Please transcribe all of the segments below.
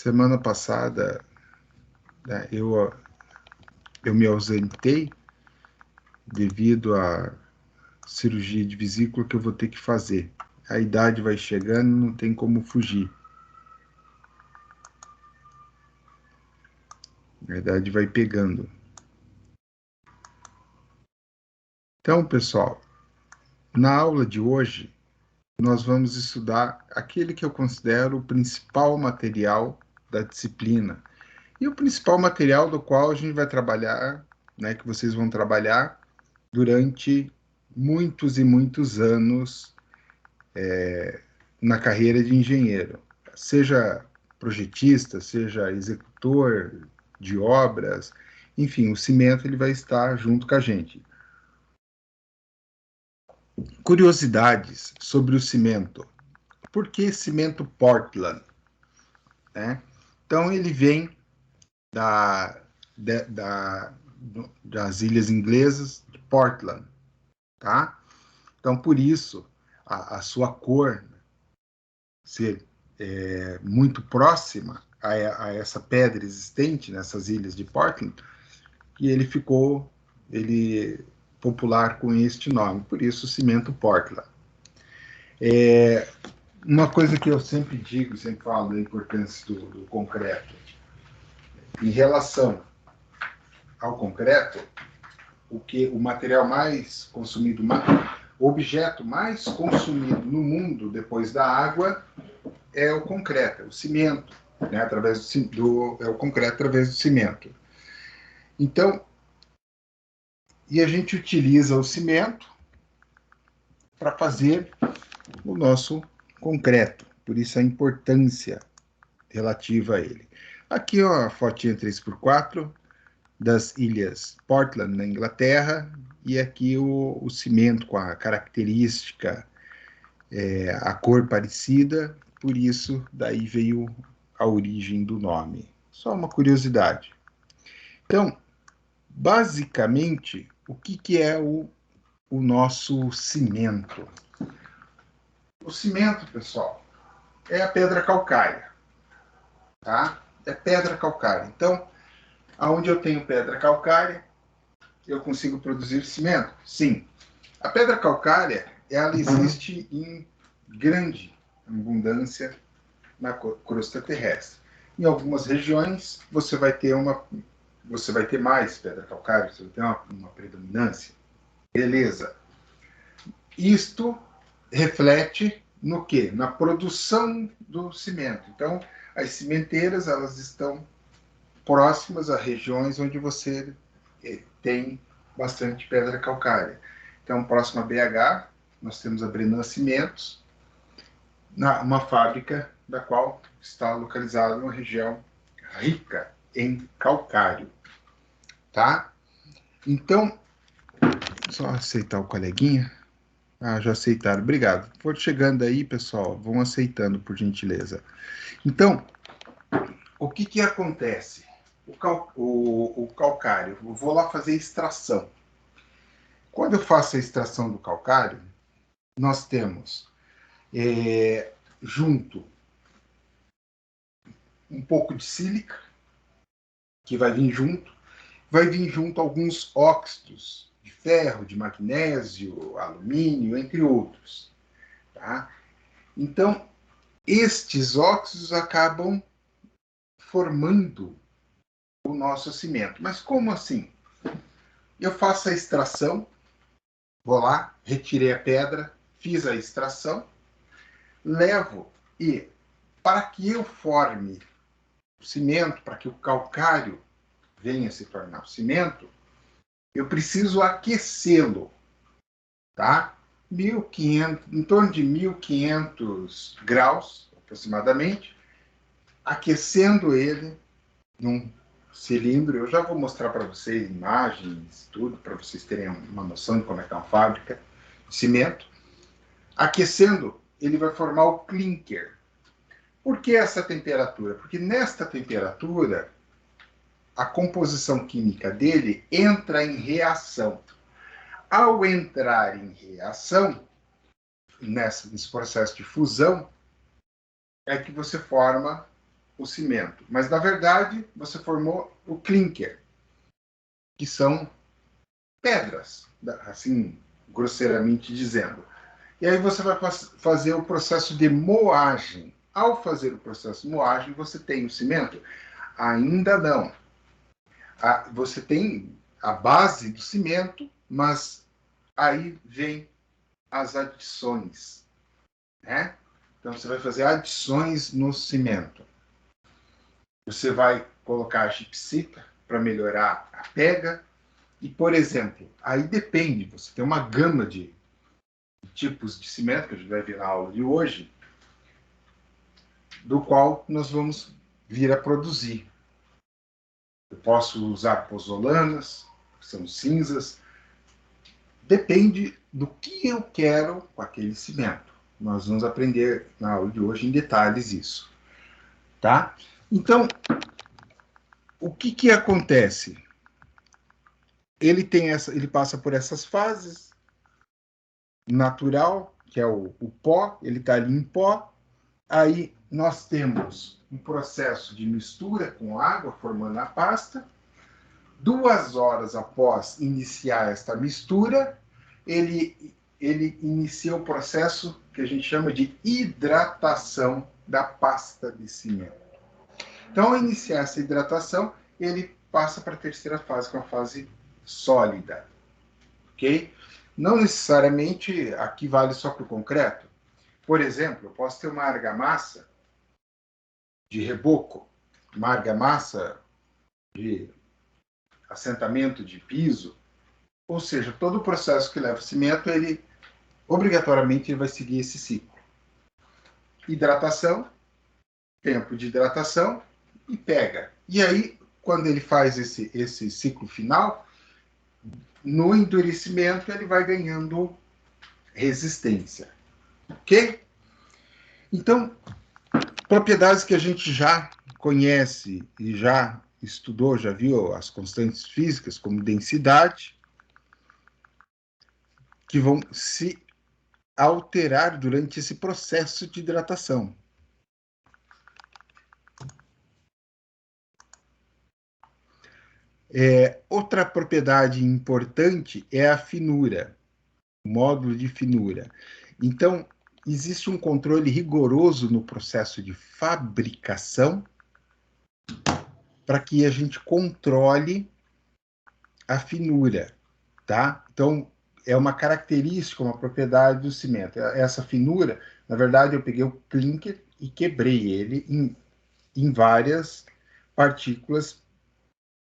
Semana passada, né, eu me ausentei devido à cirurgia de vesícula que eu vou ter que fazer. A idade vai chegando, não tem como fugir. A idade vai pegando. Então, pessoal, na aula de hoje, nós vamos estudar aquele que eu considero o principal material da disciplina. E o principal material do qual a gente vai trabalhar, né, que vocês vão trabalhar durante muitos e muitos anos na carreira de engenheiro. Seja projetista, seja executor de obras, enfim, o cimento ele vai estar junto com a gente. Curiosidades sobre o cimento. Por que cimento Portland? Né? Então, ele vem da, de, da, das ilhas inglesas de Portland, tá? Então, por isso, a sua cor ser muito próxima a essa pedra existente nessas ilhas de Portland, e ele popular com este nome, por isso o cimento Portland. Uma coisa que eu sempre digo, sempre falo da importância do concreto, em relação ao concreto, o material mais consumido, o objeto mais consumido no mundo depois da água é o concreto, é o cimento, né, é o concreto através do cimento. Então, e a gente utiliza o cimento para fazer o nosso concreto, por isso a importância relativa a ele. Aqui ó, a fotinha 3x4 das ilhas Portland, na Inglaterra, e aqui o cimento com a característica, a cor parecida, por isso daí veio a origem do nome. Só uma curiosidade. Então, basicamente, o que é o nosso cimento? O cimento, pessoal, é a pedra calcária, tá? É pedra calcária. Então, aonde eu tenho pedra calcária, eu consigo produzir cimento? Sim. A pedra calcária, ela existe em grande abundância na crosta terrestre. Em algumas regiões, você vai ter mais pedra calcária, você vai ter uma predominância. Beleza. Isto reflete no quê? Na produção do cimento. Então, as cimenteiras, elas estão próximas a regiões onde você tem bastante pedra calcária. Então, próximo a BH, nós temos a Brenan Cimentos, uma fábrica da qual está localizada numa região rica em calcário, tá? Então, só aceitar o coleguinha. Ah, já aceitaram, obrigado. For chegando aí, pessoal, vão aceitando, por gentileza. Então, o que acontece? O calcário, eu vou lá fazer extração. Quando eu faço a extração do calcário, nós temos junto um pouco de sílica, que vai vir junto alguns óxidos de ferro, de magnésio, alumínio, entre outros. Tá? Então, estes óxidos acabam formando o nosso cimento. Mas como assim? Eu faço a extração, vou lá, retirei a pedra, fiz a extração, levo e, para que eu forme o cimento, para que o calcário venha a se tornar o cimento, eu preciso aquecê-lo, tá? 1500, em torno de 1500 graus, aproximadamente, aquecendo ele num cilindro. Eu já vou mostrar para vocês imagens, tudo, para vocês terem uma noção de como é que é uma fábrica de cimento. Aquecendo, ele vai formar o clinker. Por que essa temperatura? Porque nesta temperatura, a composição química dele entra em reação. Ao entrar em reação, nesse processo de fusão, é que você forma o cimento. Mas, na verdade, você formou o clinker, que são pedras, assim, grosseiramente dizendo. E aí você vai fazer o processo de moagem. Ao fazer o processo de moagem, você tem o cimento? Ainda não. Você tem a base do cimento, mas aí vem as adições, né? Então você vai fazer adições no cimento. Você vai colocar a gipsita para melhorar a pega. E, por exemplo, aí depende, você tem uma gama de tipos de cimento, que a gente vai ver na aula de hoje, do qual nós vamos vir a produzir. Eu posso usar pozzolanas, que são cinzas, depende do que eu quero com aquele cimento. Nós vamos aprender na aula de hoje em detalhes isso, tá? Então, o que acontece? Ele passa por essas fases, natural, que é o pó, ele está ali em pó. Aí nós temos um processo de mistura com água, formando a pasta. 2 horas após iniciar esta mistura, ele inicia o processo que a gente chama de hidratação da pasta de cimento. Então, ao iniciar essa hidratação, ele passa para a terceira fase, com a fase sólida. Ok? Não necessariamente aqui vale só para o concreto. Por exemplo, eu posso ter uma argamassa de reboco, uma argamassa de assentamento de piso, ou seja, todo o processo que leva cimento, ele obrigatoriamente ele vai seguir esse ciclo. Hidratação, tempo de hidratação e pega. E aí, quando ele faz esse ciclo final, no endurecimento ele vai ganhando resistência. Ok? Então, propriedades que a gente já conhece e já estudou, já viu as constantes físicas, como densidade, que vão se alterar durante esse processo de hidratação. Outra propriedade importante é a finura, o módulo de finura. Então, existe um controle rigoroso no processo de fabricação para que a gente controle a finura, tá? Então, é uma característica, uma propriedade do cimento. Essa finura, na verdade, eu peguei o clinker e quebrei ele em várias partículas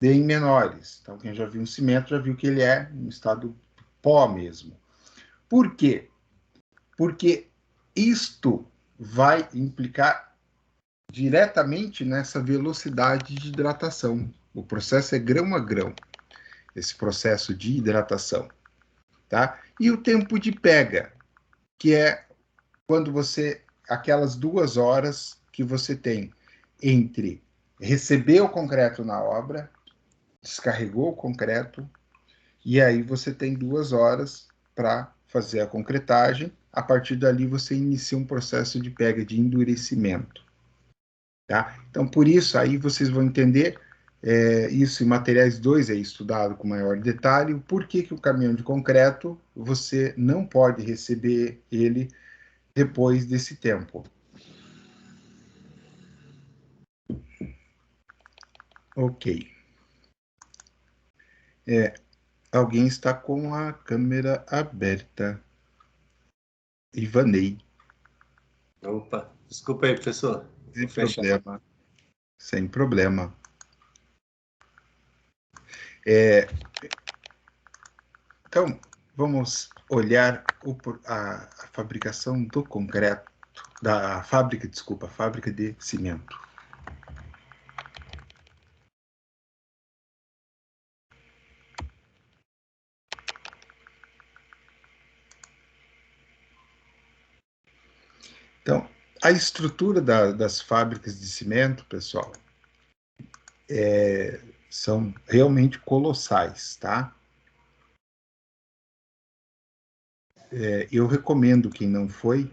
bem menores. Então, quem já viu um cimento já viu que ele é em estado pó mesmo. Por quê? Porque isto vai implicar diretamente nessa velocidade de hidratação. O processo é grão a grão, esse processo de hidratação, tá? E o tempo de pega, que é quando aquelas 2 horas que você tem entre receber o concreto na obra, descarregou o concreto, e aí você tem 2 horas para fazer a concretagem. A partir dali você inicia um processo de pega de endurecimento. Tá? Então, por isso, aí vocês vão entender isso em materiais 2 é estudado com maior detalhe, por que o caminhão de concreto você não pode receber ele depois desse tempo. Ok. Alguém está com a câmera aberta. Ivanei. Opa, desculpa aí, professor. Sem problema. Sem problema. Então, vamos olhar a fabricação do concreto, da fábrica, desculpa, fábrica de cimento. Então, a estrutura das fábricas de cimento, pessoal, são realmente colossais, tá? Eu recomendo quem não foi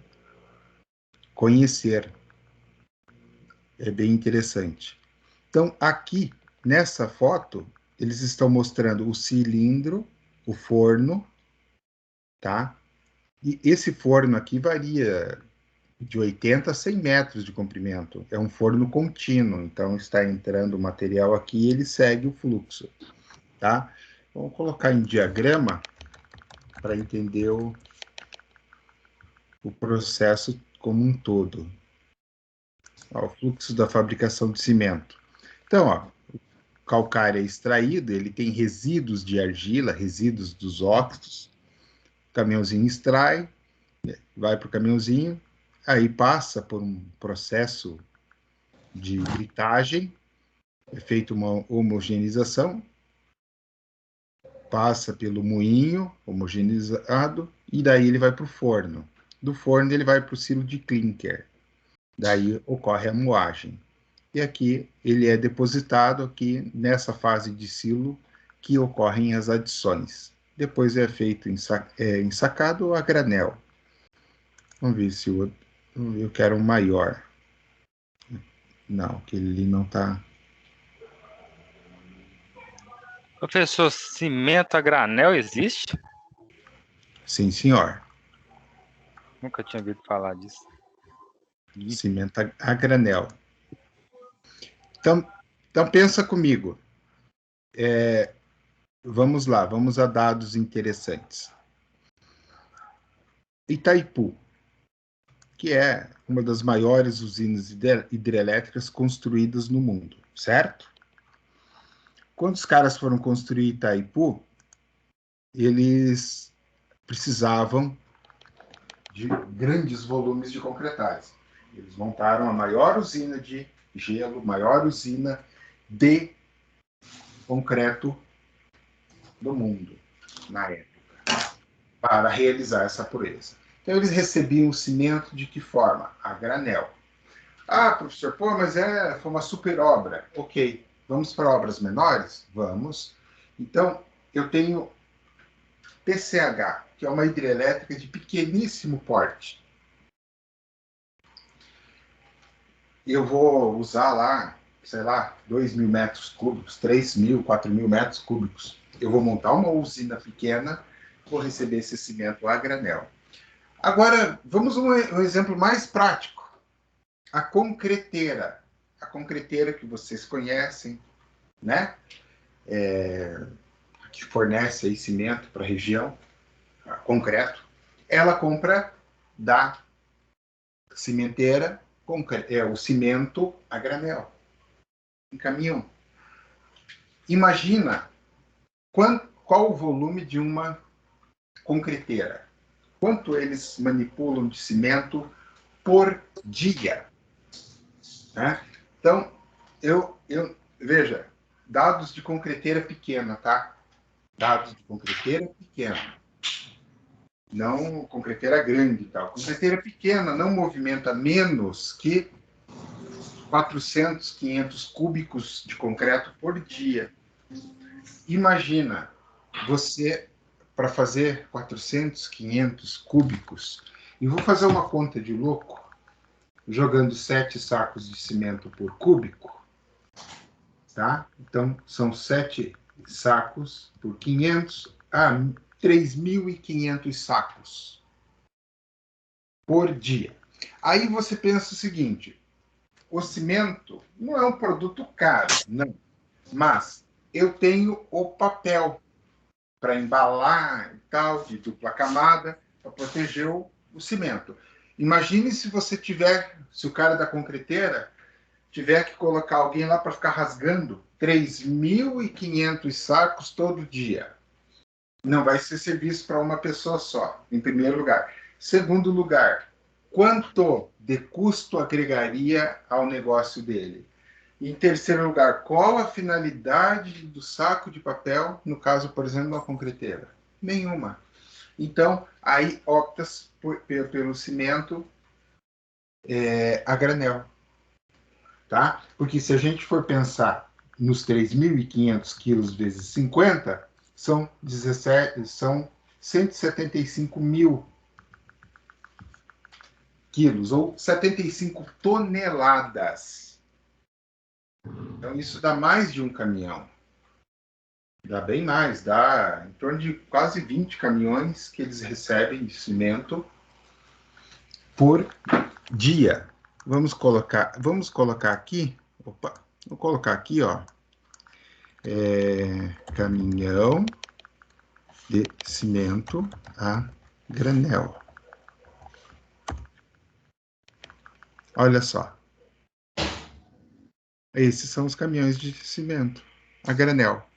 conhecer É bem interessante. Então, aqui, nessa foto, eles estão mostrando o cilindro, o forno, tá? E esse forno aqui varia de 80 a 100 metros de comprimento. É um forno contínuo, então está entrando o material aqui e ele segue o fluxo, tá? Vamos colocar em diagrama para entender o processo como um todo. Ó, o fluxo da fabricação de cimento. Então, ó, o calcário é extraído, ele tem resíduos de argila, resíduos dos óxidos. O caminhãozinho extrai, vai para o caminhãozinho, aí passa por um processo de britagem, é feita uma homogeneização, passa pelo moinho homogeneizado, e daí ele vai para o forno. Do forno ele vai para o silo de clinker. Daí ocorre a moagem. E aqui ele é depositado aqui nessa fase de silo que ocorrem as adições. Depois é feito ensacado a granel. Vamos ver se eu quero um maior. Não, aquele ali não está. Professor, cimento a granel existe? Sim, senhor. Nunca tinha ouvido falar disso. Cimento a granel. Então pensa comigo. Vamos lá, vamos a dados interessantes. Itaipu, que é uma das maiores usinas hidrelétricas construídas no mundo, certo? Quando os caras foram construir Itaipu, eles precisavam de grandes volumes de concretagem. Eles montaram a maior usina de gelo, maior usina de concreto do mundo, na época, para realizar essa proeza. Então, eles recebiam o cimento de que forma? A granel. Ah, professor, pô, mas foi uma super obra. Ok, vamos para obras menores? Vamos. Então, eu tenho PCH, que é uma hidrelétrica de pequeníssimo porte. Eu vou usar lá, sei lá, 2.000 metros cúbicos, 3.000, 4.000 metros cúbicos. Eu vou montar uma usina pequena, vou receber esse cimento a granel. Agora, vamos um exemplo mais prático. A concreteira. A concreteira que vocês conhecem, né? Que fornece aí cimento para a região, concreto. Ela compra da cimenteira o cimento a granel, em caminhão. Imagina qual o volume de uma concreteira. Quanto eles manipulam de cimento por dia. Né? Então, veja, dados de concreteira pequena, tá? Dados de concreteira pequena. Não concreteira grande e tal. Concreteira pequena não movimenta menos que 400, 500 cúbicos de concreto por dia. Imagina você, para fazer 400, 500 cúbicos, e vou fazer uma conta de louco, jogando 7 sacos de cimento por cúbico, tá? Então, são 7 sacos por 500, 3.500 sacos por dia. Aí você pensa o seguinte, o cimento não é um produto caro, não, mas eu tenho o papel para embalar e tal, de dupla camada, para proteger o cimento. Imagine se o cara da concreteira tiver que colocar alguém lá para ficar rasgando 3.500 sacos todo dia. Não vai ser serviço para uma pessoa só, em primeiro lugar. Segundo lugar, quanto de custo agregaria ao negócio dele? Em terceiro lugar, qual a finalidade do saco de papel, no caso, por exemplo, de uma concreteira? Nenhuma. Então, aí opta-se pelo cimento a granel. Tá? Porque se a gente for pensar nos 3.500 quilos vezes 50, são 175 mil quilos, ou 75 toneladas. Então, isso dá mais de um caminhão. Dá bem mais, dá em torno de quase 20 caminhões que eles recebem de cimento por dia. Vamos colocar aqui, opa, vou colocar aqui, ó, caminhão de cimento a granel. Olha só, esses são os caminhões de cimento a granel.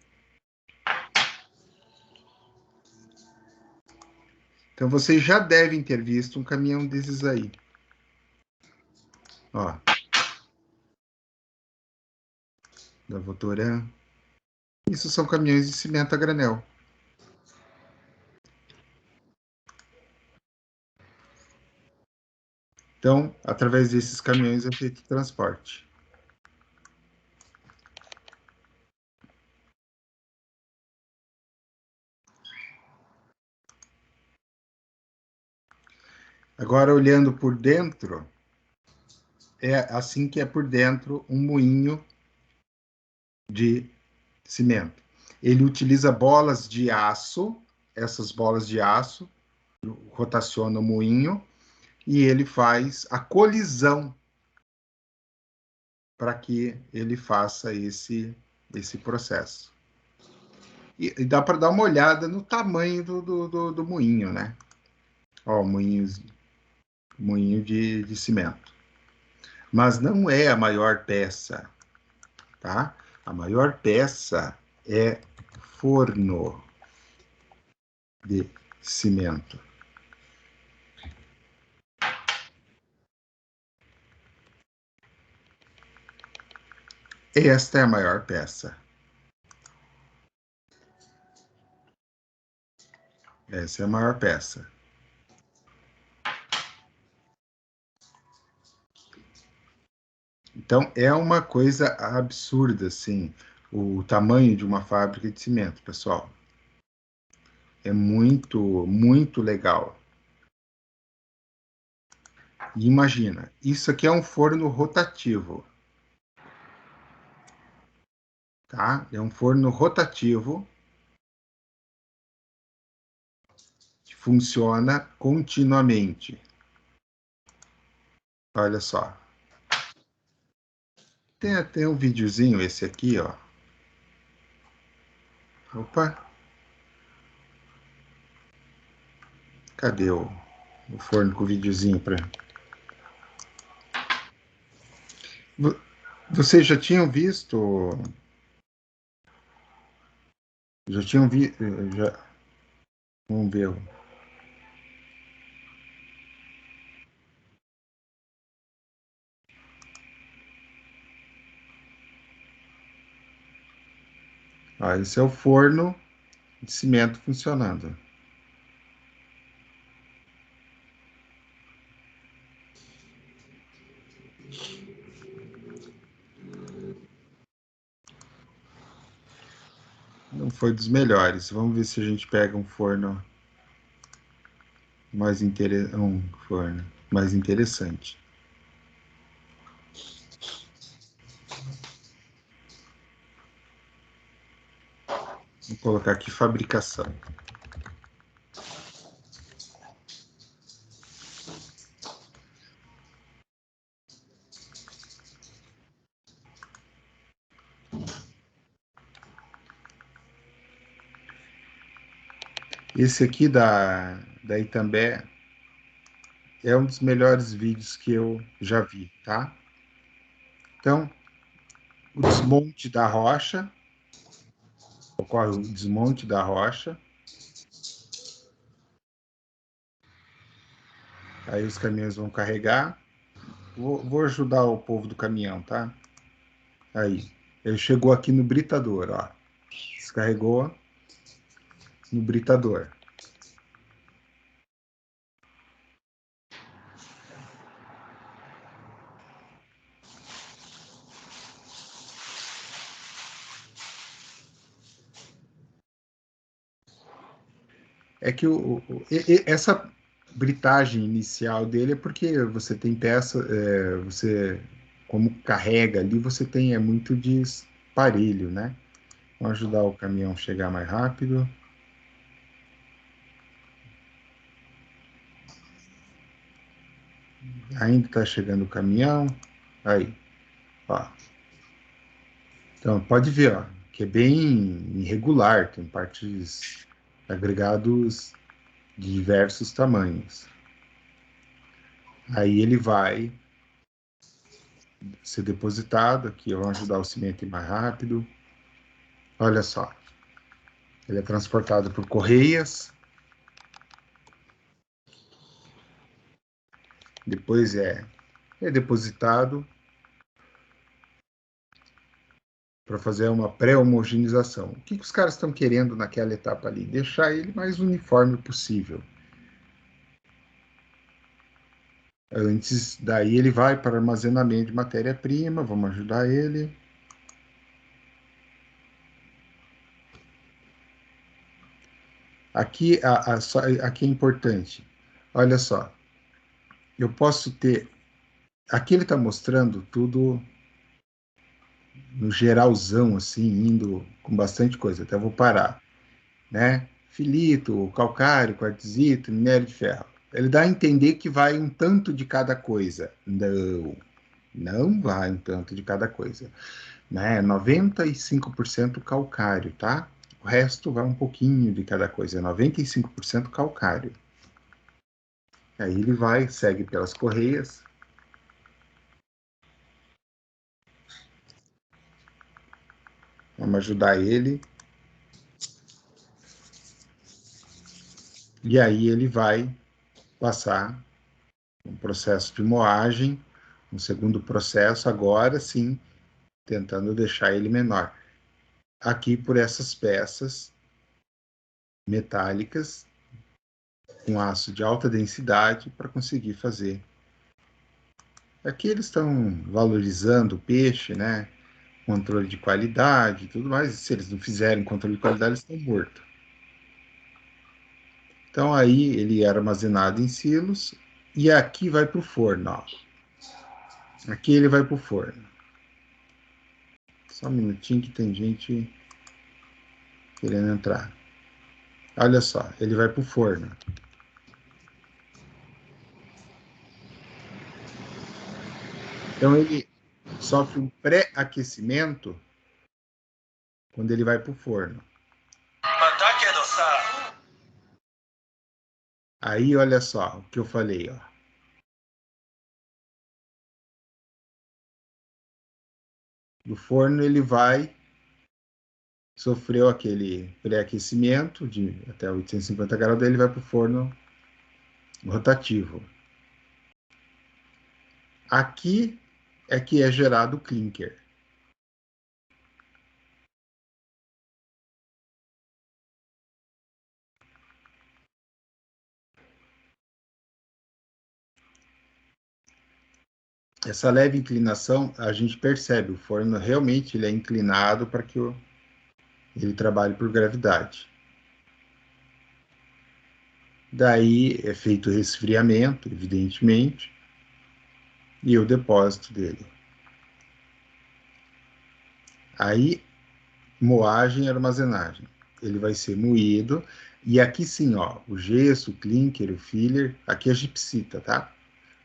Então, vocês já devem ter visto um caminhão desses aí. Ó, da Votoran. Isso são caminhões de cimento a granel. Então, através desses caminhões é feito o transporte. Agora, olhando por dentro, é assim que é por dentro um moinho de cimento. Ele utiliza bolas de aço, essas bolas de aço, rotaciona o moinho, e ele faz a colisão para que ele faça esse processo. E dá para dar uma olhada no tamanho do moinho, né? Ó, moinho de cimento. Mas não é a maior peça, tá? A maior peça é forno de cimento. Esta é a maior peça. Essa é a maior peça. Então, é uma coisa absurda, assim, o tamanho de uma fábrica de cimento, pessoal. É muito, muito legal. E imagina, isso aqui é um forno rotativo, tá? É um forno rotativo que funciona continuamente. Olha só. Tem um videozinho esse aqui, ó. Opa, cadê o forno com o videozinho para... Vocês já tinham visto? Já tinham visto? Já... Vamos ver. Ah, esse é o forno de cimento funcionando. Não foi dos melhores. Vamos ver se a gente pega um forno um forno mais interessante. Vou colocar aqui fabricação. Esse aqui da Itambé é um dos melhores vídeos que eu já vi, tá? Então, o desmonte da rocha, ocorre o desmonte da rocha. Aí os caminhões vão carregar. Vou ajudar o povo do caminhão, tá? Aí, ele chegou aqui no britador, ó. Descarregou no britador. É que essa britagem inicial dele é porque você tem peça, você como carrega ali, você tem muito disparelho, né? Vamos ajudar o caminhão a chegar mais rápido. Ainda está chegando o caminhão. Aí, ó. Então, pode ver, ó, que é bem irregular, tem partes agregados de diversos tamanhos. Aí ele vai ser depositado aqui, vamos ajudar o cimento a ir mais rápido. Olha só, ele é transportado por correias, depois é depositado para fazer uma pré-homogeneização. O que os caras estão querendo naquela etapa ali? Deixar ele mais uniforme possível. Antes daí ele vai para armazenamento de matéria-prima, vamos ajudar ele. Aqui, aqui é importante. Olha só, eu posso ter. Aqui ele está mostrando tudo no geralzão, assim, indo com bastante coisa. Até vou parar, né? Filito, calcário, quartzito, minério de ferro. Ele dá a entender que vai um tanto de cada coisa. Não, não vai um tanto de cada coisa. Né? 95% calcário, tá? O resto vai um pouquinho de cada coisa. 95% calcário. Aí ele vai, segue pelas correias. Vamos ajudar ele. E aí ele vai passar um processo de moagem, um segundo processo, agora sim, tentando deixar ele menor. Aqui por essas peças metálicas, com aço de alta densidade, para conseguir fazer. Aqui eles estão valorizando o peixe, né? Controle de qualidade e tudo mais. Se eles não fizerem controle de qualidade, eles estão mortos. Então aí ele é armazenado em silos e aqui vai para o forno. Ó. Aqui ele vai para o forno. Só um minutinho que tem gente querendo entrar. Olha só, ele vai para o forno. Então ele sofre um pré-aquecimento quando ele vai para o forno. Aí olha só o que eu falei, ó. Do forno ele vai sofreu aquele pré-aquecimento de até 850 graus, daí ele vai para o forno rotativo. Aqui é que é gerado o clinker. Essa leve inclinação, a gente percebe, o forno realmente ele é inclinado para que ele trabalhe por gravidade. Daí é feito o resfriamento, evidentemente, e o depósito dele. Aí, moagem e armazenagem. Ele vai ser moído, e aqui sim, ó, o gesso, o clinker, o filler, aqui é gipsita, tá?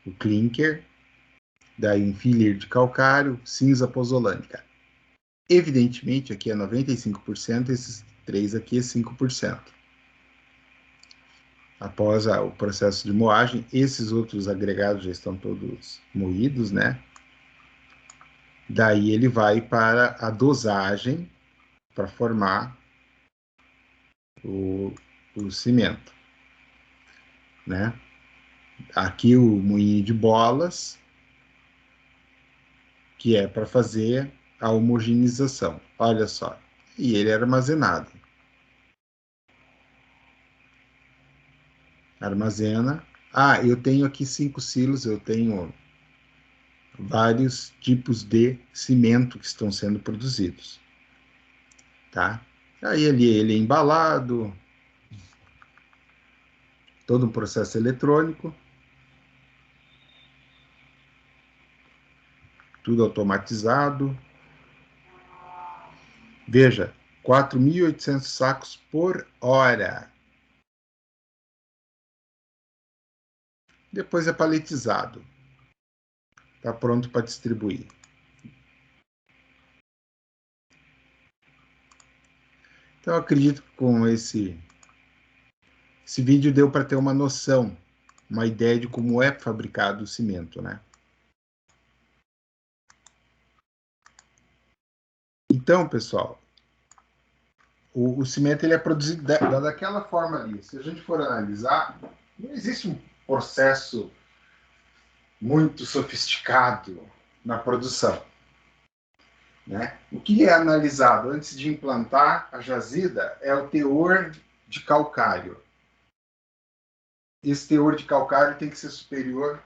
O clinker, daí um filler de calcário, cinza pozolânica. Evidentemente, aqui é 95%, esses três aqui é 5%. Após o processo de moagem, esses outros agregados já estão todos moídos, né? Daí ele vai para a dosagem para formar o cimento, né? Aqui o moinho de bolas, que é para fazer a homogeneização. Olha só. E ele é armazenado. Armazena. Ah, eu tenho aqui 5 silos, eu tenho vários tipos de cimento que estão sendo produzidos. Tá? Aí ele é embalado, todo um processo eletrônico. tudo automatizado. Veja, 4.800 sacos por hora. Depois é paletizado. Está pronto para distribuir. Então, eu acredito que com esse vídeo deu para ter uma noção, uma ideia de como é fabricado o cimento, né? Então, pessoal, o cimento ele é produzido daquela forma ali. Se a gente for analisar, não existe um processo muito sofisticado na produção, né? O que é analisado antes de implantar a jazida é o teor de calcário. Esse teor de calcário tem que ser superior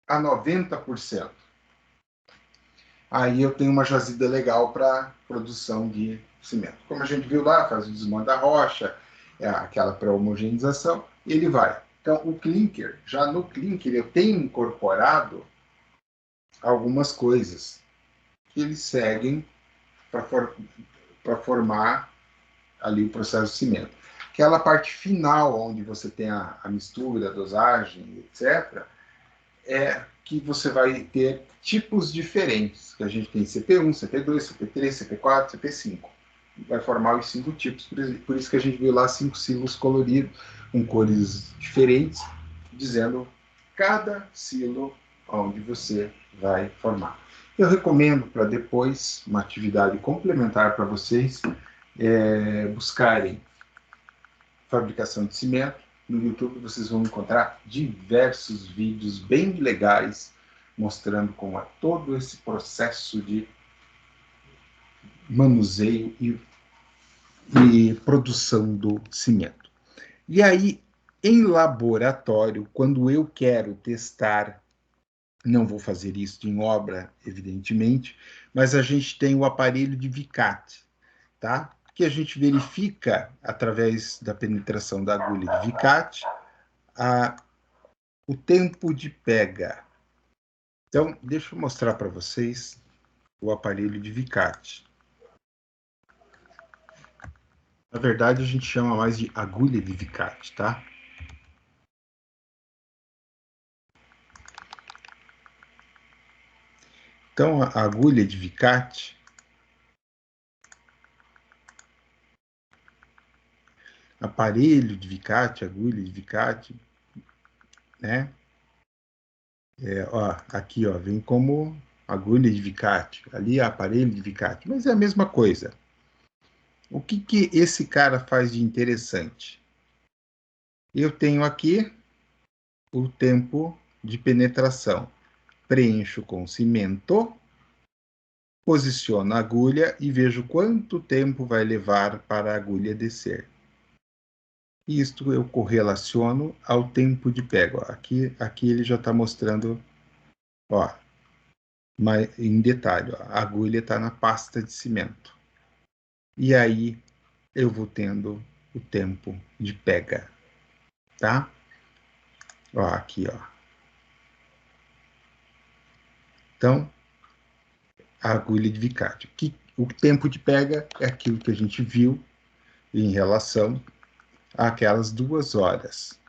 a 90%. Aí eu tenho uma jazida legal para produção de cimento. Como a gente viu lá, faz o desmonte da rocha, aquela pré-homogeneização, e ele vai. Então, o clinker, já no clinker eu tenho incorporado algumas coisas que eles seguem para formar ali o processo de cimento. Aquela parte final, onde você tem a mistura, a dosagem, etc., é que você vai ter tipos diferentes, que a gente tem CP1, CP2, CP3, CP4, CP5. Vai formar os 5 tipos, por isso que a gente viu lá 5 silos coloridos, com cores diferentes, dizendo cada silo onde você vai formar. Eu recomendo para depois, uma atividade complementar para vocês, buscarem fabricação de cimento. No YouTube vocês vão encontrar diversos vídeos bem legais mostrando como é todo esse processo de manuseio e produção do cimento. E aí, em laboratório, quando eu quero testar, não vou fazer isso em obra, evidentemente, mas a gente tem o aparelho de Vicat, tá? Que a gente verifica, através da penetração da agulha de Vicat, o tempo de pega. Então, deixa eu mostrar para vocês o aparelho de Vicat. Na verdade, a gente chama mais de agulha de Vicat, tá? Então, a agulha de Vicat, aparelho de Vicat, agulha de Vicat, né? Aqui, ó, vem como agulha de Vicat, ali é aparelho de Vicat, mas é a mesma coisa. O que esse cara faz de interessante? Eu tenho aqui o tempo de penetração. Preencho com cimento, posiciono a agulha e vejo quanto tempo vai levar para a agulha descer. Isto eu correlaciono ao tempo de pega. Aqui ele já está mostrando, ó, em detalhe, ó, a agulha está na pasta de cimento. E aí eu vou tendo o tempo de pega, tá? Ó, aqui, ó. Então, a agulha de Vicat. O tempo de pega é aquilo que a gente viu em relação àquelas 2 horas.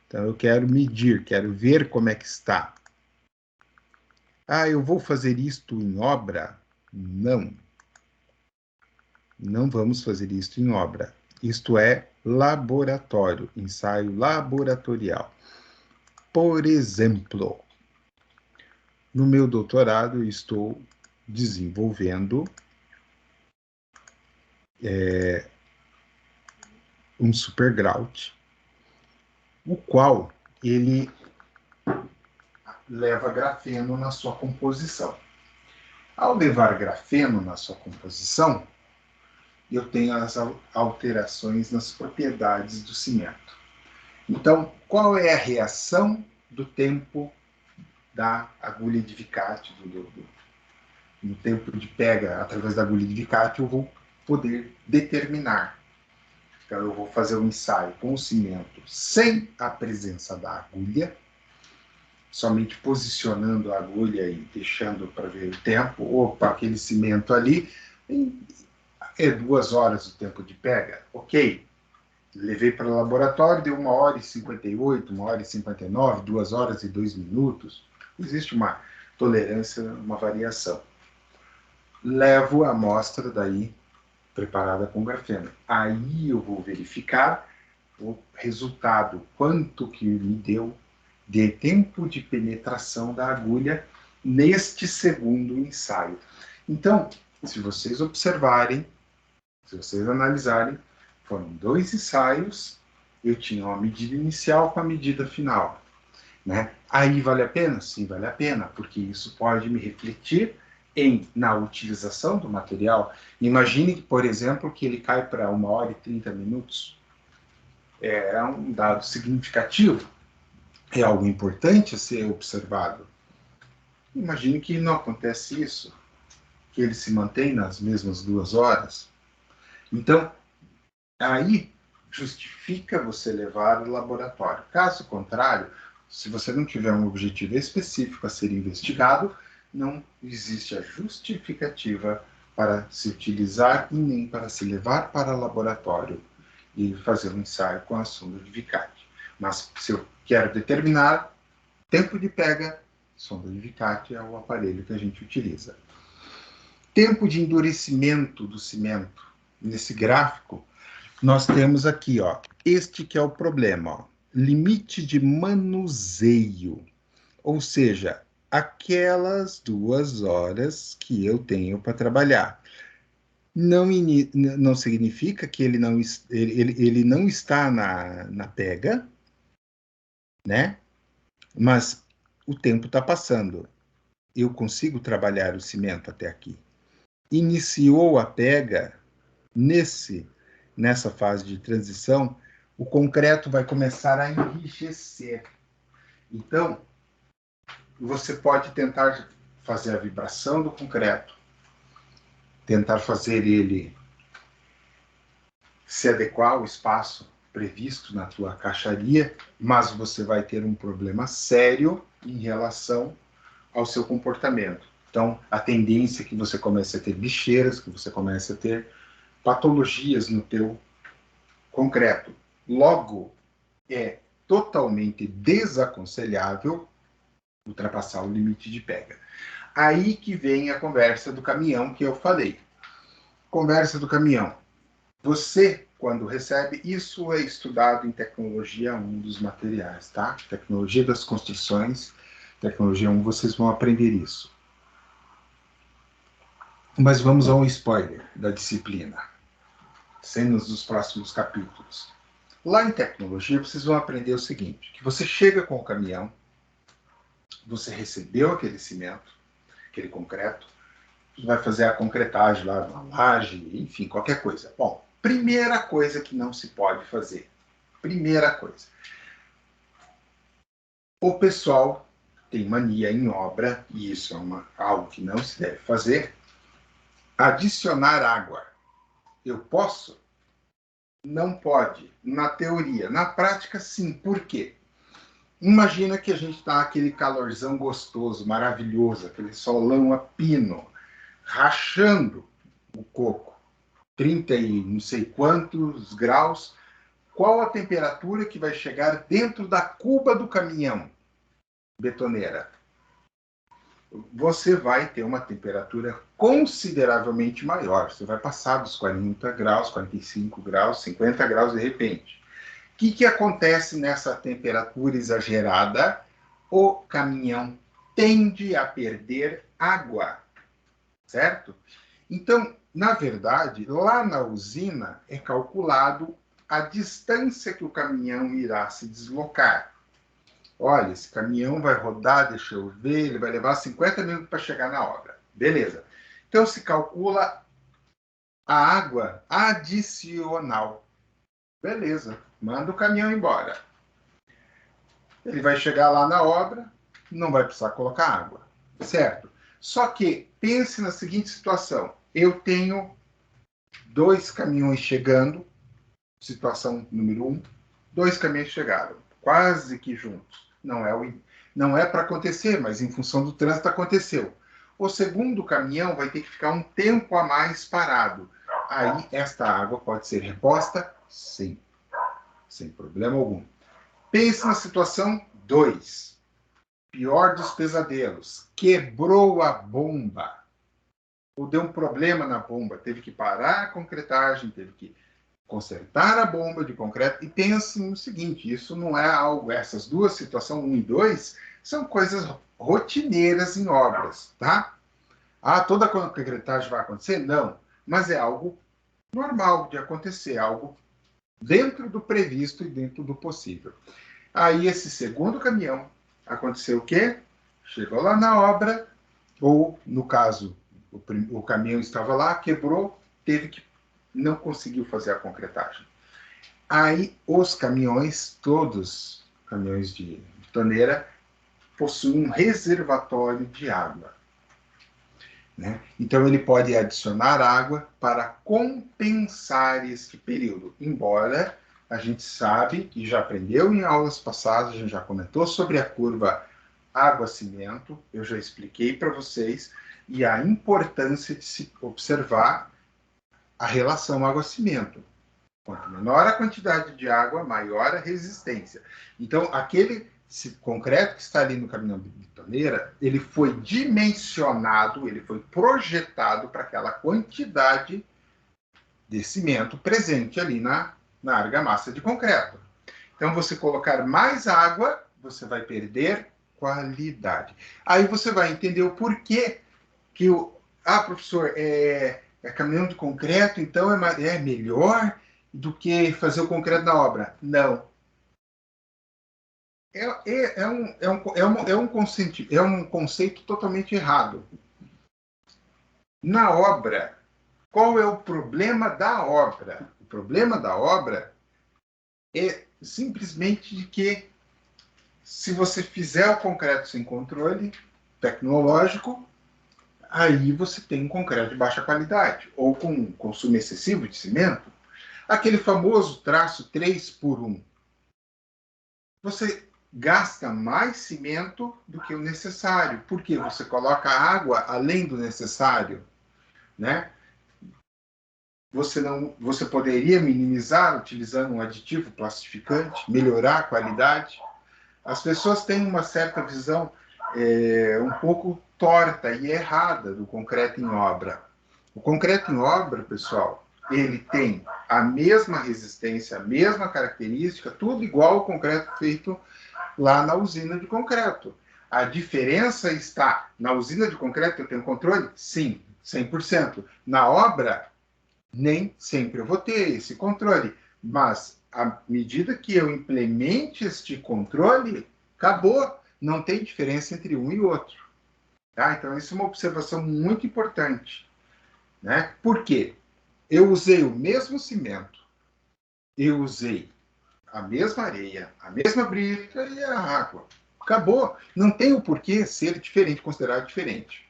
Então, eu quero medir, quero ver como é que está. Ah, eu vou fazer isto em obra? Não. Não vamos fazer isto em obra. Isto é laboratório, ensaio laboratorial. Por exemplo, no meu doutorado, eu estou desenvolvendo um supergrout, o qual ele leva grafeno na sua composição. Ao levar grafeno na sua composição, eu tenho as alterações nas propriedades do cimento. Então, qual é a reação do tempo da agulha de Vicat, no tempo de pega através da agulha de Vicat, eu vou poder determinar. Então, eu vou fazer um ensaio com o cimento sem a presença da agulha, somente posicionando a agulha e deixando para ver o tempo, opa, aquele cimento ali, é 2 horas o tempo de pega, ok. Levei para o laboratório, deu 1h58, 1h59, 2 horas e 2 minutos. Existe uma tolerância, uma variação. Levo a amostra daí, preparada com grafeno. Aí eu vou verificar o resultado, quanto que me deu de tempo de penetração da agulha neste segundo ensaio. Então, se vocês observarem, se vocês analisarem, foram 2 ensaios, eu tinha uma medida inicial com a medida final. Né? Aí vale a pena? Sim, vale a pena, porque isso pode me refletir na utilização do material. Imagine, por exemplo, que ele cai para 1h30. É um dado significativo, é algo importante a ser observado. Imagine que não acontece isso, que ele se mantém nas mesmas 2 horas. Então, aí justifica você levar ao laboratório. Caso contrário, se você não tiver um objetivo específico a ser investigado, não existe a justificativa para se utilizar e nem para se levar para o laboratório e fazer um ensaio com a sonda de Vicati. Mas se eu quero determinar tempo de pega, sonda de Vicati é o aparelho que a gente utiliza. Tempo de endurecimento do cimento. Nesse gráfico, nós temos aqui, ó, este que é o problema, ó, limite de manuseio, ou seja, aquelas 2 horas que eu tenho para trabalhar. Não significa que ele não está na pega, né? Mas o tempo está passando. Eu consigo trabalhar o cimento até aqui. Iniciou a pega nessa fase de transição, o concreto vai começar a enrijecer. Então, você pode tentar fazer a vibração do concreto, tentar fazer ele se adequar ao espaço previsto na tua caixaria, mas você vai ter um problema sério em relação ao seu comportamento. Então, a tendência é que você comece a ter bicheiras, que você comece a ter patologias no teu concreto. Logo, é totalmente desaconselhável ultrapassar o limite de pega. Aí que vem a conversa do caminhão que eu falei. Conversa do caminhão. Você, quando recebe, isso é estudado em tecnologia 1 dos materiais, tá? Tecnologia das construções, tecnologia 1, vocês vão aprender isso. Mas vamos a um spoiler da disciplina. Cenas dos próximos capítulos. Lá em tecnologia, vocês vão aprender o seguinte, que você chega com o caminhão, você recebeu aquele cimento, aquele concreto, vai fazer a concretagem lá na laje, enfim, qualquer coisa. Bom, primeira coisa que não se pode fazer. Primeira coisa. O pessoal tem mania em obra, e isso é algo que não se deve fazer, adicionar água. Eu posso? Não pode. Na teoria. Na prática, sim. Por quê? Imagina que a gente está aquele calorzão gostoso, maravilhoso, aquele solão a pino, rachando o coco, 30 e não sei quantos graus. Qual a temperatura que vai chegar dentro da cuba do caminhão betoneira? Você vai ter uma temperatura consideravelmente maior. Você vai passar dos 40 graus, 45 graus, 50 graus de repente. O que acontece nessa temperatura exagerada? O caminhão tende a perder água, certo? Então, na verdade, lá na usina é calculado a distância que o caminhão irá se deslocar. Olha, esse caminhão vai rodar, deixa eu ver, ele vai levar 50 minutos para chegar na obra. Beleza. Então, se calcula a água adicional. Beleza. Manda o caminhão embora. Ele vai chegar lá na obra, não vai precisar colocar água. Certo? Só que, pense na seguinte situação. Eu tenho 2 caminhões chegando, situação número 1, 2 caminhões chegaram, quase que juntos. Não é para acontecer, mas em função do trânsito aconteceu. O segundo caminhão vai ter que ficar um tempo a mais parado. Aí esta água pode ser reposta? Sim, sem problema algum. Pense na situação 2. Pior dos pesadelos. Quebrou a bomba. Ou deu um problema na bomba. Teve que parar a concretagem, teve que consertar a bomba de concreto. E pense no seguinte, isso não é algo... Essas duas situações, 1 e 2, são coisas rotineiras em obras, tá? Ah, toda a concretagem vai acontecer? Não. Mas é algo normal de acontecer, algo dentro do previsto e dentro do possível. Aí esse segundo caminhão, aconteceu o quê? Chegou lá na obra, ou no caso, o caminhão estava lá, quebrou, não conseguiu fazer a concretagem. Aí os caminhões, todos caminhões de betoneira, possuem um reservatório de água. Né? Então ele pode adicionar água para compensar este período, embora a gente sabe e já aprendeu em aulas passadas, a gente já comentou sobre a curva água-cimento, eu já expliquei para vocês, e a importância de se observar a relação água-cimento. Quanto menor a quantidade de água, maior a resistência. Então, esse concreto que está ali no caminhão de betoneira, ele foi dimensionado, ele foi projetado para aquela quantidade de cimento presente ali na argamassa de concreto. Então, você colocar mais água, você vai perder qualidade. Aí você vai entender o porquê que professor, caminhão de concreto, então é melhor do que fazer o concreto na obra. Não. É um conceito totalmente errado. Na obra, qual é o problema da obra? O problema da obra é simplesmente de que se você fizer o concreto sem controle tecnológico, aí você tem um concreto de baixa qualidade, ou com consumo excessivo de cimento. Aquele famoso traço 3 por 1. Você gasta mais cimento do que o necessário, porque você coloca água além do necessário, né? Você poderia minimizar utilizando um aditivo plastificante, melhorar a qualidade. As pessoas têm uma certa visão um pouco torta e errada do concreto em obra. O concreto em obra, pessoal, ele tem a mesma resistência, a mesma característica, tudo igual ao concreto feito lá na usina de concreto. A diferença está na usina de concreto, eu tenho controle? Sim, 100%. Na obra, nem sempre eu vou ter esse controle. Mas, à medida que eu implemente este controle, acabou. Não tem diferença entre um e outro. Tá? Então, isso é uma observação muito importante. Né? Por quê? Eu usei o mesmo cimento, eu usei a mesma areia, a mesma brita e a água. Acabou. Não tem o porquê ser diferente, considerado diferente.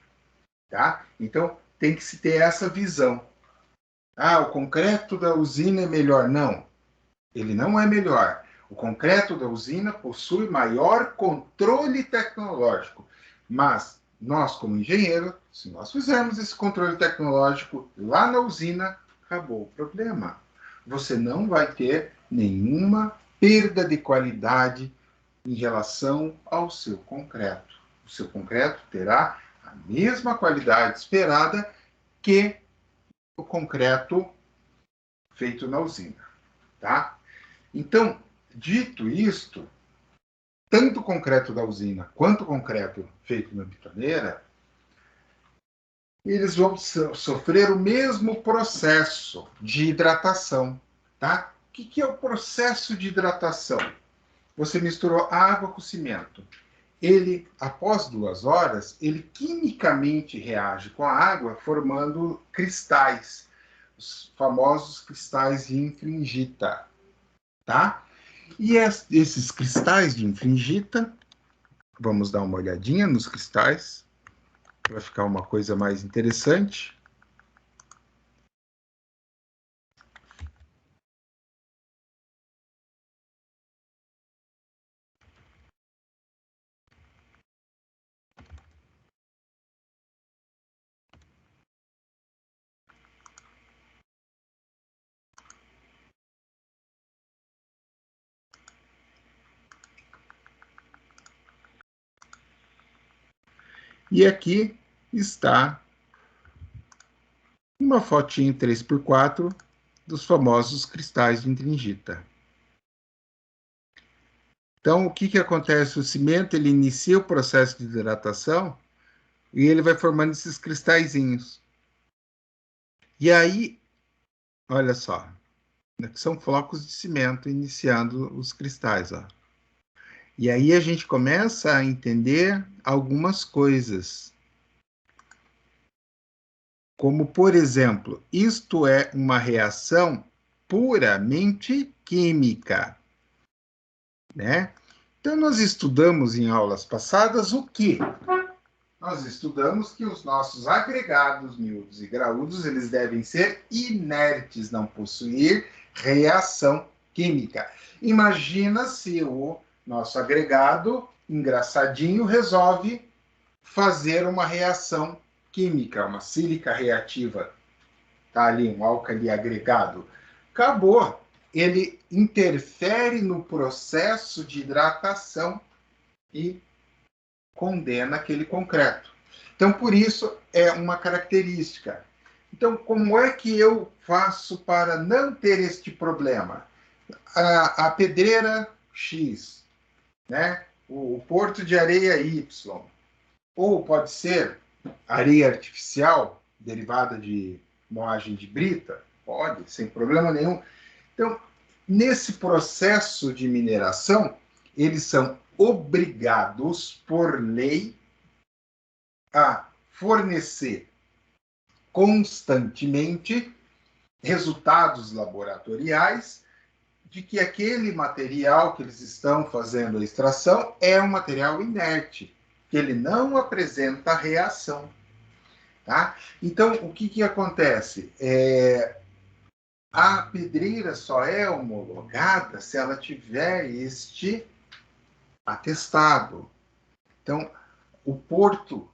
Tá? Então, tem que se ter essa visão. Ah, o concreto da usina é melhor. Não, ele não é melhor. O concreto da usina possui maior controle tecnológico. Mas nós, como engenheiro, se nós fizermos esse controle tecnológico lá na usina, acabou o problema. Você não vai ter nenhuma perda de qualidade em relação ao seu concreto. O seu concreto terá a mesma qualidade esperada que o concreto feito na usina, tá? Então, dito isto, tanto o concreto da usina quanto o concreto feito na betoneira, eles vão sofrer o mesmo processo de hidratação, tá? O que é o processo de hidratação? Você misturou água com cimento. Ele, após 2 horas, ele quimicamente reage com a água, formando cristais, os famosos cristais de infringita, tá? E esses cristais de infringita, vamos dar uma olhadinha nos cristais, para ficar uma coisa mais interessante. E aqui está uma fotinho 3x4 dos famosos cristais de intringita. Então, o que acontece? O cimento ele inicia o processo de hidratação e ele vai formando esses cristalzinhos. E aí, olha só, são flocos de cimento iniciando os cristais. Ó. E aí a gente começa a entender algumas coisas. Como, por exemplo, isto é uma reação puramente química, né? Então, nós estudamos em aulas passadas o quê? Nós estudamos que os nossos agregados miúdos e graúdos, eles devem ser inertes, não possuir reação química. Imagina se o nosso agregado engraçadinho resolve fazer uma reação química, uma sílica reativa. Tá ali um álcali agregado. Acabou. Ele interfere no processo de hidratação e condena aquele concreto. Então, por isso, é uma característica. Então, como é que eu faço para não ter este problema? A pedreira X, né? O porto de areia Y, ou pode ser areia artificial, derivada de moagem de brita, pode, sem problema nenhum. Então, nesse processo de mineração, eles são obrigados, por lei, a fornecer constantemente resultados laboratoriais de que aquele material que eles estão fazendo a extração é um material inerte, que ele não apresenta reação. Tá? Então, o que acontece? A pedreira só é homologada se ela tiver este atestado. Então, o porto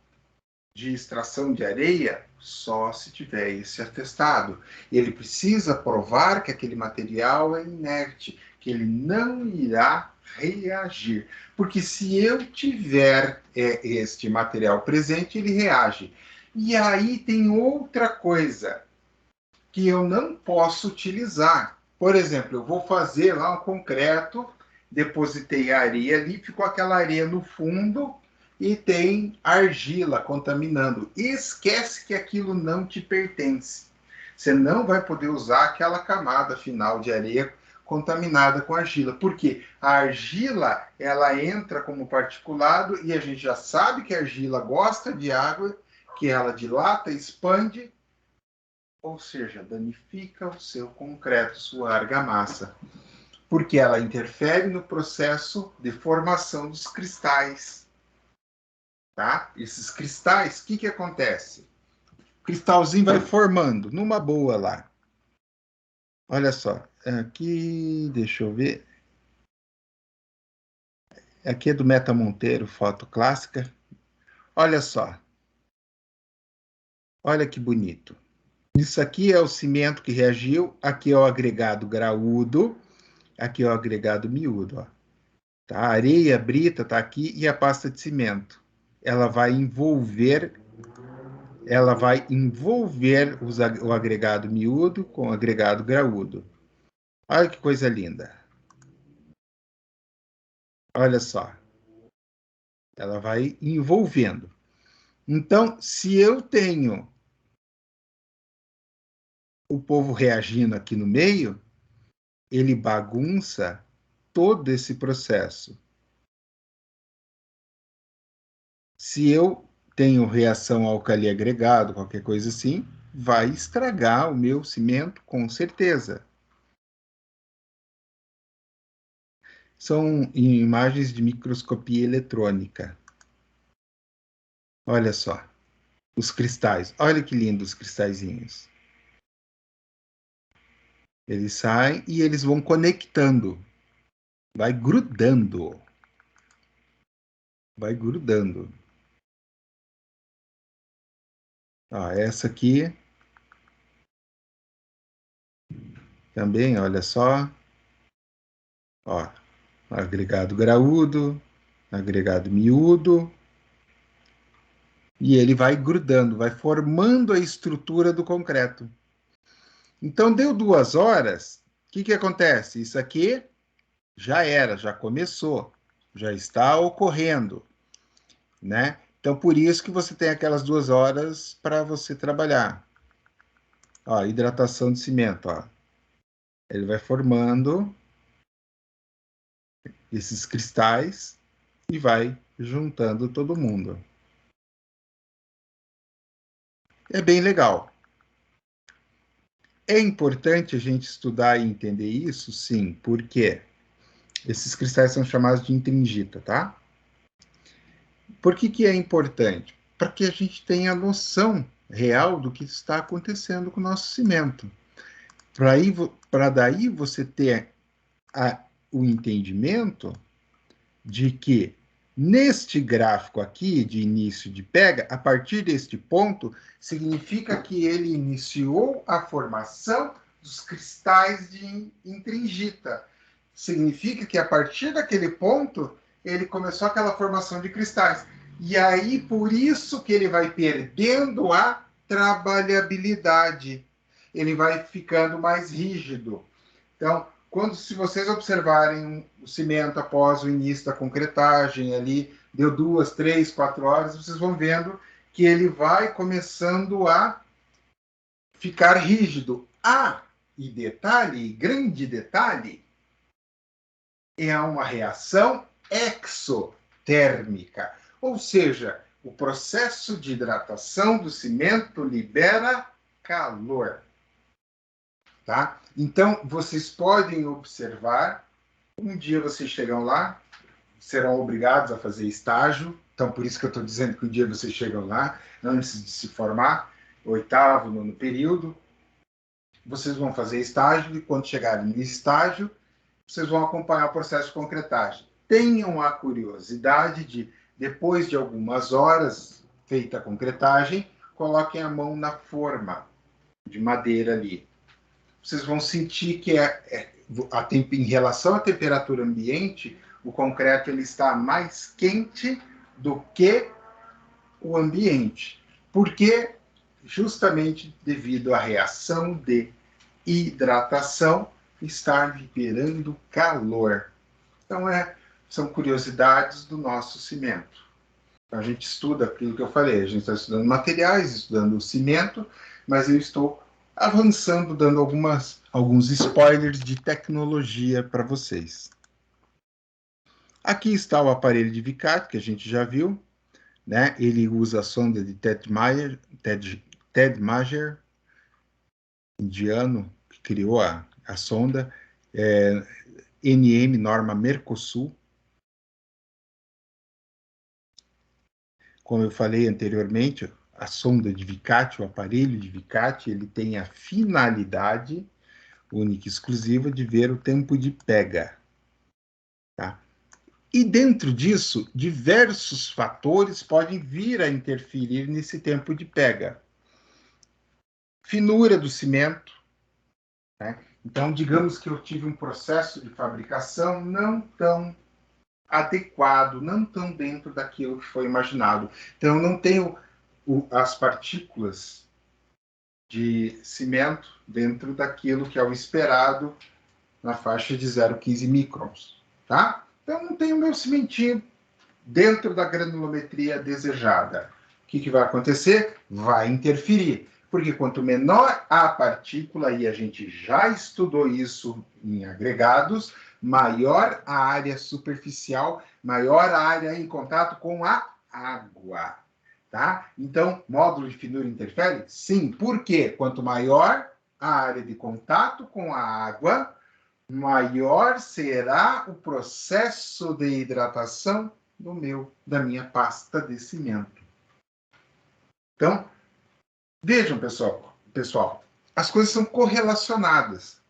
de extração de areia só se tiver esse atestado. Ele precisa provar que aquele material é inerte, que ele não irá reagir. Porque se eu tiver este material presente, ele reage. E aí tem outra coisa que eu não posso utilizar. Por exemplo, eu vou fazer lá um concreto, depositei a areia ali, ficou aquela areia no fundo e tem argila contaminando. Esquece que aquilo não te pertence. Você não vai poder usar aquela camada final de areia contaminada com argila. Por quê? A argila, ela entra como particulado e a gente já sabe que a argila gosta de água, que ela dilata, expande, ou seja, danifica o seu concreto, sua argamassa, porque ela interfere no processo de formação dos cristais. Tá? Esses cristais, o que acontece? O cristalzinho vai formando, numa boa lá. Olha só, aqui, deixa eu ver. Aqui é do Meta Monteiro, foto clássica. Olha só. Olha que bonito. Isso aqui é o cimento que reagiu, aqui é o agregado graúdo, aqui é o agregado miúdo, ó. Tá? A areia, a brita está aqui e a pasta de cimento. Ela vai envolver o agregado miúdo com o agregado graúdo. Olha que coisa linda. Olha só. Ela vai envolvendo. Então, se eu tenho o povo reagindo aqui no meio, ele bagunça todo esse processo. Se eu tenho reação alcali agregado, qualquer coisa assim, vai estragar o meu cimento com certeza. São imagens de microscopia eletrônica. Olha só, os cristais. Olha que lindo os cristalzinhos. Eles saem e eles vão conectando. Vai grudando. Vai grudando. Ó, essa aqui também, olha só. Ó, agregado graúdo, agregado miúdo. E ele vai grudando, vai formando a estrutura do concreto. Então, deu 2 horas, o que acontece? Isso aqui já era, já começou, já está ocorrendo, né? Então, por isso que você tem aquelas 2 horas para você trabalhar. Ó, hidratação de cimento, ó. Ele vai formando esses cristais e vai juntando todo mundo. É bem legal. É importante a gente estudar e entender isso, sim, porque esses cristais são chamados de intringita, tá? Por que é importante? Para que a gente tenha noção real do que está acontecendo com o nosso cimento. Para daí você ter o entendimento de que neste gráfico aqui de início de pega, a partir deste ponto, significa que ele iniciou a formação dos cristais de intringita. Significa que a partir daquele ponto, ele começou aquela formação de cristais. E aí, por isso que ele vai perdendo a trabalhabilidade. Ele vai ficando mais rígido. Então, se vocês observarem o cimento após o início da concretagem ali, deu 2, 3, 4 horas, vocês vão vendo que ele vai começando a ficar rígido. E detalhe, grande detalhe, é uma reação exotérmica, ou seja, o processo de hidratação do cimento libera calor. Tá? Então, vocês podem observar, um dia vocês chegam lá, serão obrigados a fazer estágio, então por isso que eu estou dizendo que um dia vocês chegam lá, antes de se formar, 8º, 9º período, vocês vão fazer estágio, e quando chegarem no estágio, vocês vão acompanhar o processo de concretagem. Tenham a curiosidade de, depois de algumas horas feita a concretagem, coloquem a mão na forma de madeira ali. Vocês vão sentir que em relação à temperatura ambiente, o concreto ele está mais quente do que o ambiente. Porque justamente devido à reação de hidratação, estar liberando calor. Então, são curiosidades do nosso cimento. Então, a gente estuda aquilo que eu falei, a gente está estudando materiais, estudando o cimento, mas eu estou avançando, dando alguns spoilers de tecnologia para vocês. Aqui está o aparelho de Vicat, que a gente já viu, né? Ele usa a sonda de Ted Mayer, indiano, que criou a sonda, NM norma Mercosul. Como eu falei anteriormente, a sonda de Vicat, o aparelho de Vicat, ele tem a finalidade única e exclusiva de ver o tempo de pega. Tá? E dentro disso, diversos fatores podem vir a interferir nesse tempo de pega. Finura do cimento, né? Então, digamos que eu tive um processo de fabricação não tão adequado, não tão dentro daquilo que foi imaginado. Então, eu não tenho as partículas de cimento dentro daquilo que é o esperado na faixa de 0,15 microns, tá? Então, não tenho meu cimentinho dentro da granulometria desejada. O que vai acontecer? Vai interferir. Porque quanto menor a partícula, e a gente já estudou isso em agregados, maior a área superficial, maior a área em contato com a água. Tá? Então, módulo de finura interfere? Sim. Por quê? Quanto maior a área de contato com a água, maior será o processo de hidratação da minha pasta de cimento. Então, vejam, pessoal, as coisas são correlacionadas.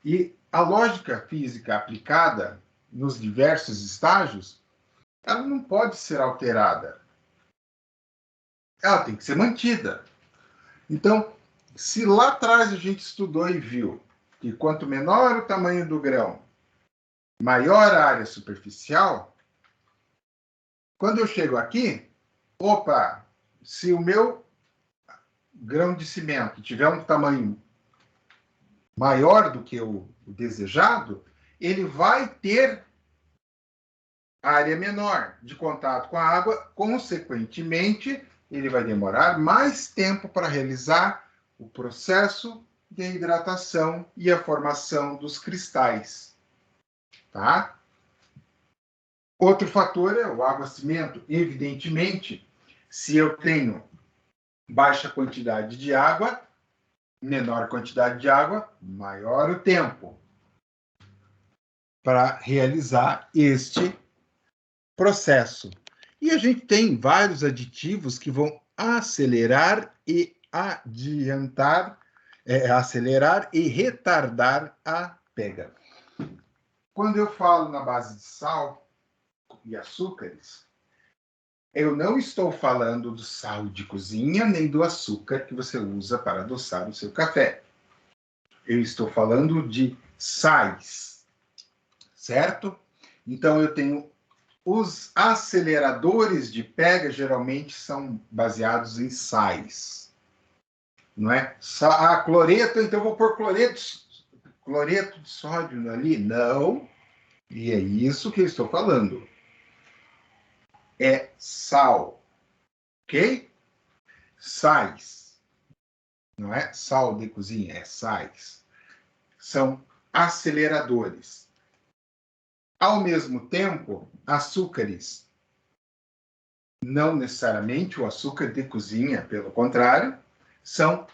E a lógica física aplicada nos diversos estágios, ela não pode ser alterada. Ela tem que ser mantida. Então, se lá atrás a gente estudou e viu que quanto menor o tamanho do grão, maior a área superficial, quando eu chego aqui, opa, se o meu grão de cimento tiver um tamanho maior do que o desejado, ele vai ter área menor de contato com a água, consequentemente, ele vai demorar mais tempo para realizar o processo de hidratação e a formação dos cristais. Tá? Outro fator é o aguacimento. Evidentemente, se eu tenho baixa quantidade de água, menor quantidade de água, maior o tempo para realizar este processo. E a gente tem vários aditivos que vão acelerar e adiantar, acelerar e retardar a pega. Quando eu falo na base de sal e açúcares, eu não estou falando do sal de cozinha nem do açúcar que você usa para adoçar o seu café. Eu estou falando de sais, certo? Então eu tenho os aceleradores de pega, geralmente são baseados em sais, não é? Cloreto, então eu vou pôr cloreto de sódio ali? Não, e é isso que eu estou falando. É sal, ok? Sais, não é sal de cozinha, é sais. São aceleradores. Ao mesmo tempo, açúcares. Não necessariamente o açúcar de cozinha, pelo contrário, são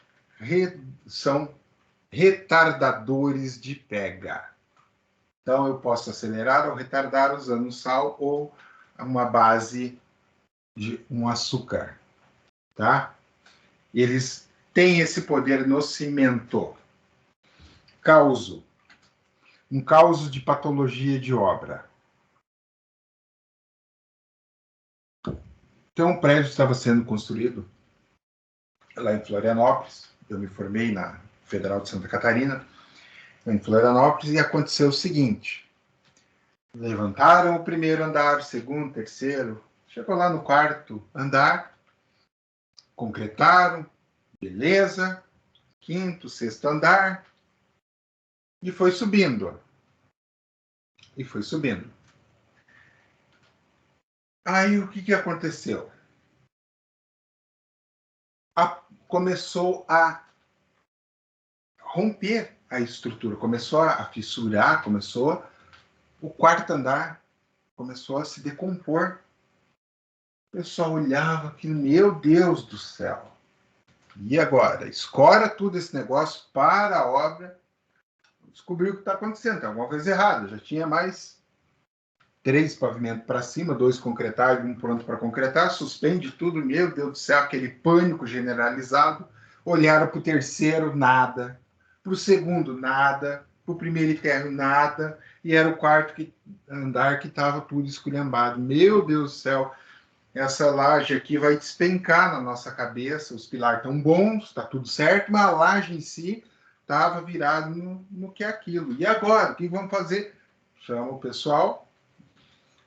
retardadores de pega. Então, eu posso acelerar ou retardar usando sal ou uma base de um açúcar. Tá? Eles têm esse poder no cimento. Um causo de patologia de obra. Então, um prédio estava sendo construído lá em Florianópolis. Eu me formei na Federal de Santa Catarina, em Florianópolis, e aconteceu o seguinte. Levantaram o primeiro andar, o segundo, terceiro, chegou lá no quarto andar, concretaram, beleza, quinto, sexto andar, e foi subindo. E foi subindo. Aí o que aconteceu? Começou a romper a estrutura, começou a fissurar, o quarto andar começou a se decompor. O pessoal olhava aqui, meu Deus do céu. E agora? Escora tudo esse negócio, para a obra, descobriu o que está acontecendo, tem alguma coisa errada. Já tinha mais 3 pavimentos para cima, 2 concretados, 1 pronto para concretar, suspende tudo, meu Deus do céu, aquele pânico generalizado. Olharam para o terceiro, nada. Para o segundo, nada. Para o primeiro térreo, nada. E era o quarto andar que estava tudo esculhambado. Meu Deus do céu, essa laje aqui vai despencar na nossa cabeça. Os pilares estão bons, está tudo certo, mas a laje em si estava virada no que é aquilo. E agora, o que vamos fazer? Chama o pessoal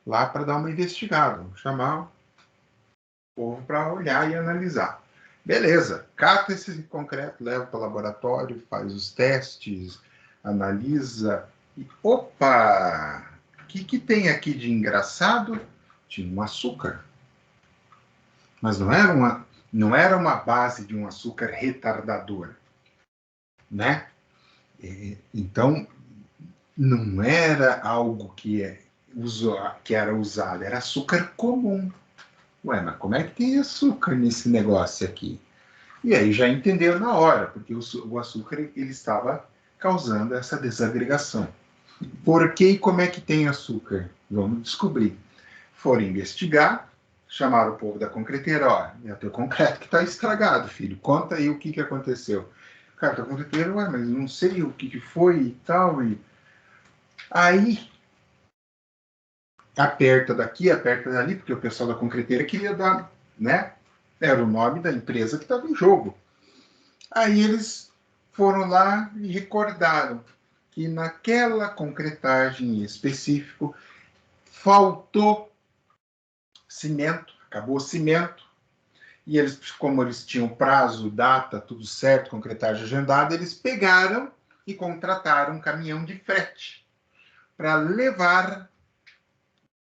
lá para dar uma investigada. Vamos chamar o povo para olhar e analisar. Beleza, cata esse concreto, leva para o laboratório, faz os testes, analisa. E, opa! O que tem aqui de engraçado? Tinha um açúcar. Mas não era uma base de um açúcar retardador. Né? Então, não era algo que era usado, era açúcar comum. Ué, mas como é que tem açúcar nesse negócio aqui? E aí já entenderam na hora, porque o açúcar ele estava causando essa desagregação. Por que e como é que tem açúcar? Vamos descobrir. Foram investigar, chamaram o povo da concreteira, ó, é o teu concreto que está estragado, filho, conta aí o que aconteceu. Cara, da concreteira, ué, mas não sei o que foi e tal, e... Aí, aperta daqui, aperta dali, porque o pessoal da concreteira queria dar, né? Era o nome da empresa que estava em jogo. Aí eles foram lá e recordaram que naquela concretagem em específico faltou cimento, acabou o cimento, e eles, como eles tinham prazo, data, tudo certo, concretagem agendada, eles pegaram e contrataram um caminhão de frete para levar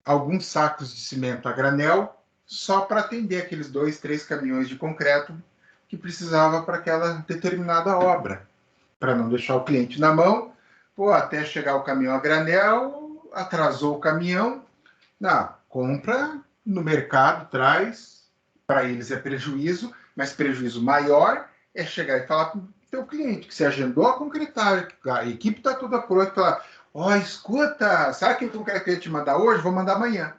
alguns sacos de cimento a granel só para atender aqueles 2, 3 caminhões de concreto que precisava para aquela determinada obra, para não deixar o cliente na mão. Pô, até chegar o caminhão a granel, atrasou o caminhão. Não, compra no mercado, traz, para eles é prejuízo, mas prejuízo maior é chegar e falar para o teu cliente que você agendou a concretar, a equipe está toda pronta, falar, ó, escuta, sabe aquele concreto que eu ia te mandar hoje? Vou mandar amanhã.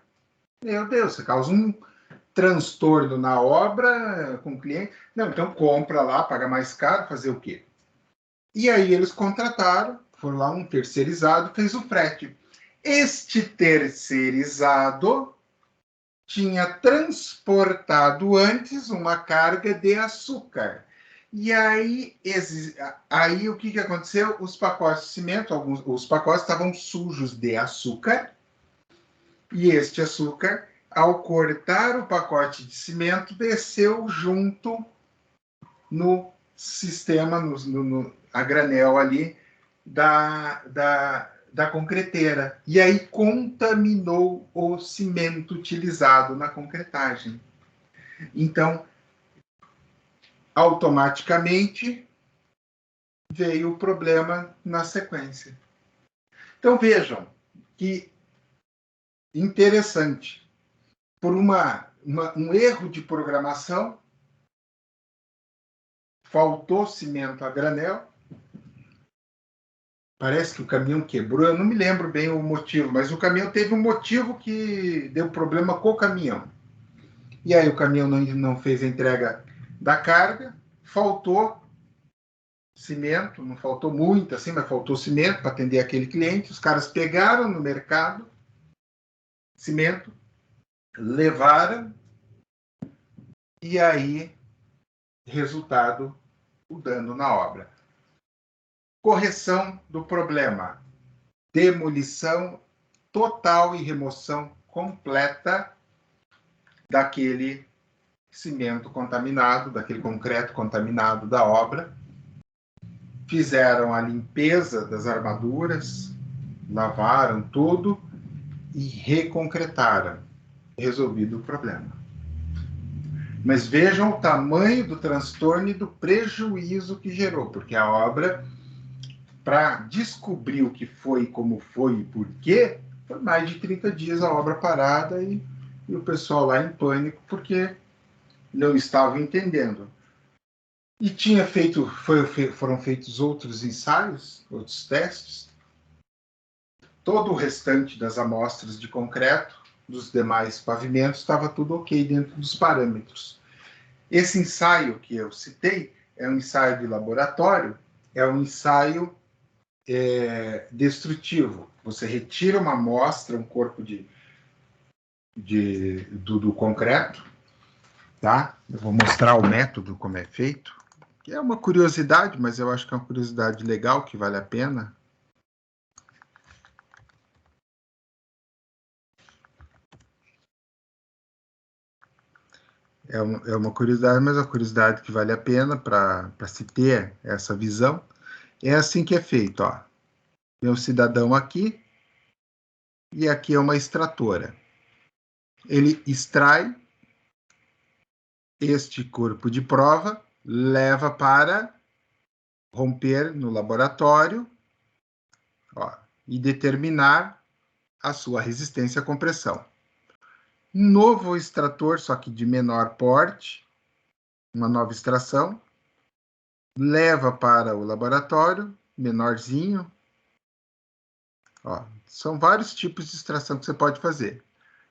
Meu Deus, você causa um transtorno na obra com o cliente. Não, então compra lá, paga mais caro, fazer o quê? E aí eles contrataram, foram lá, um terceirizado, fez o frete. Este terceirizado tinha transportado antes uma carga de açúcar. E aí o que aconteceu? Os pacotes de cimento, os pacotes estavam sujos de açúcar, e este açúcar, ao cortar o pacote de cimento, desceu junto no sistema, a granel ali da concreteira. E aí contaminou o cimento utilizado na concretagem. Então, automaticamente, veio o problema na sequência. Então, vejam que interessante. Por um erro de programação, faltou cimento a granel, parece que o caminhão quebrou, eu não me lembro bem o motivo, mas o caminhão teve um motivo que deu problema com o caminhão. E aí o caminhão não fez a entrega da carga, faltou cimento, não faltou muito assim, mas faltou cimento para atender aquele cliente, os caras pegaram no mercado cimento, levaram, e aí, resultado, o dano na obra. Correção do problema. Demolição total e remoção completa daquele cimento contaminado, daquele concreto contaminado da obra. Fizeram a limpeza das armaduras, lavaram tudo e reconcretaram. Resolvido o problema. Mas vejam o tamanho do transtorno e do prejuízo que gerou, porque a obra, para descobrir o que foi, como foi e por quê, foi mais de 30 dias a obra parada e o pessoal lá em pânico, porque não estavam entendendo. E foram feitos outros ensaios, outros testes. Todo o restante das amostras de concreto, dos demais pavimentos, estava tudo ok dentro dos parâmetros. Esse ensaio que eu citei é um ensaio de laboratório, é um ensaio destrutivo. Você retira uma amostra, um corpo do concreto, tá? Eu vou mostrar o método como é feito, que é uma curiosidade, mas eu acho que é uma curiosidade legal, que vale a pena. É uma curiosidade, mas é uma curiosidade que vale a pena para se ter essa visão. É assim que é feito, ó. Tem um cidadão aqui, e aqui é uma extratora. Ele extrai este corpo de prova, leva para romper no laboratório, ó, e determinar a sua resistência à compressão. Um novo extrator, só que de menor porte, uma nova extração, leva para o laboratório, menorzinho. Ó, são vários tipos de extração que você pode fazer.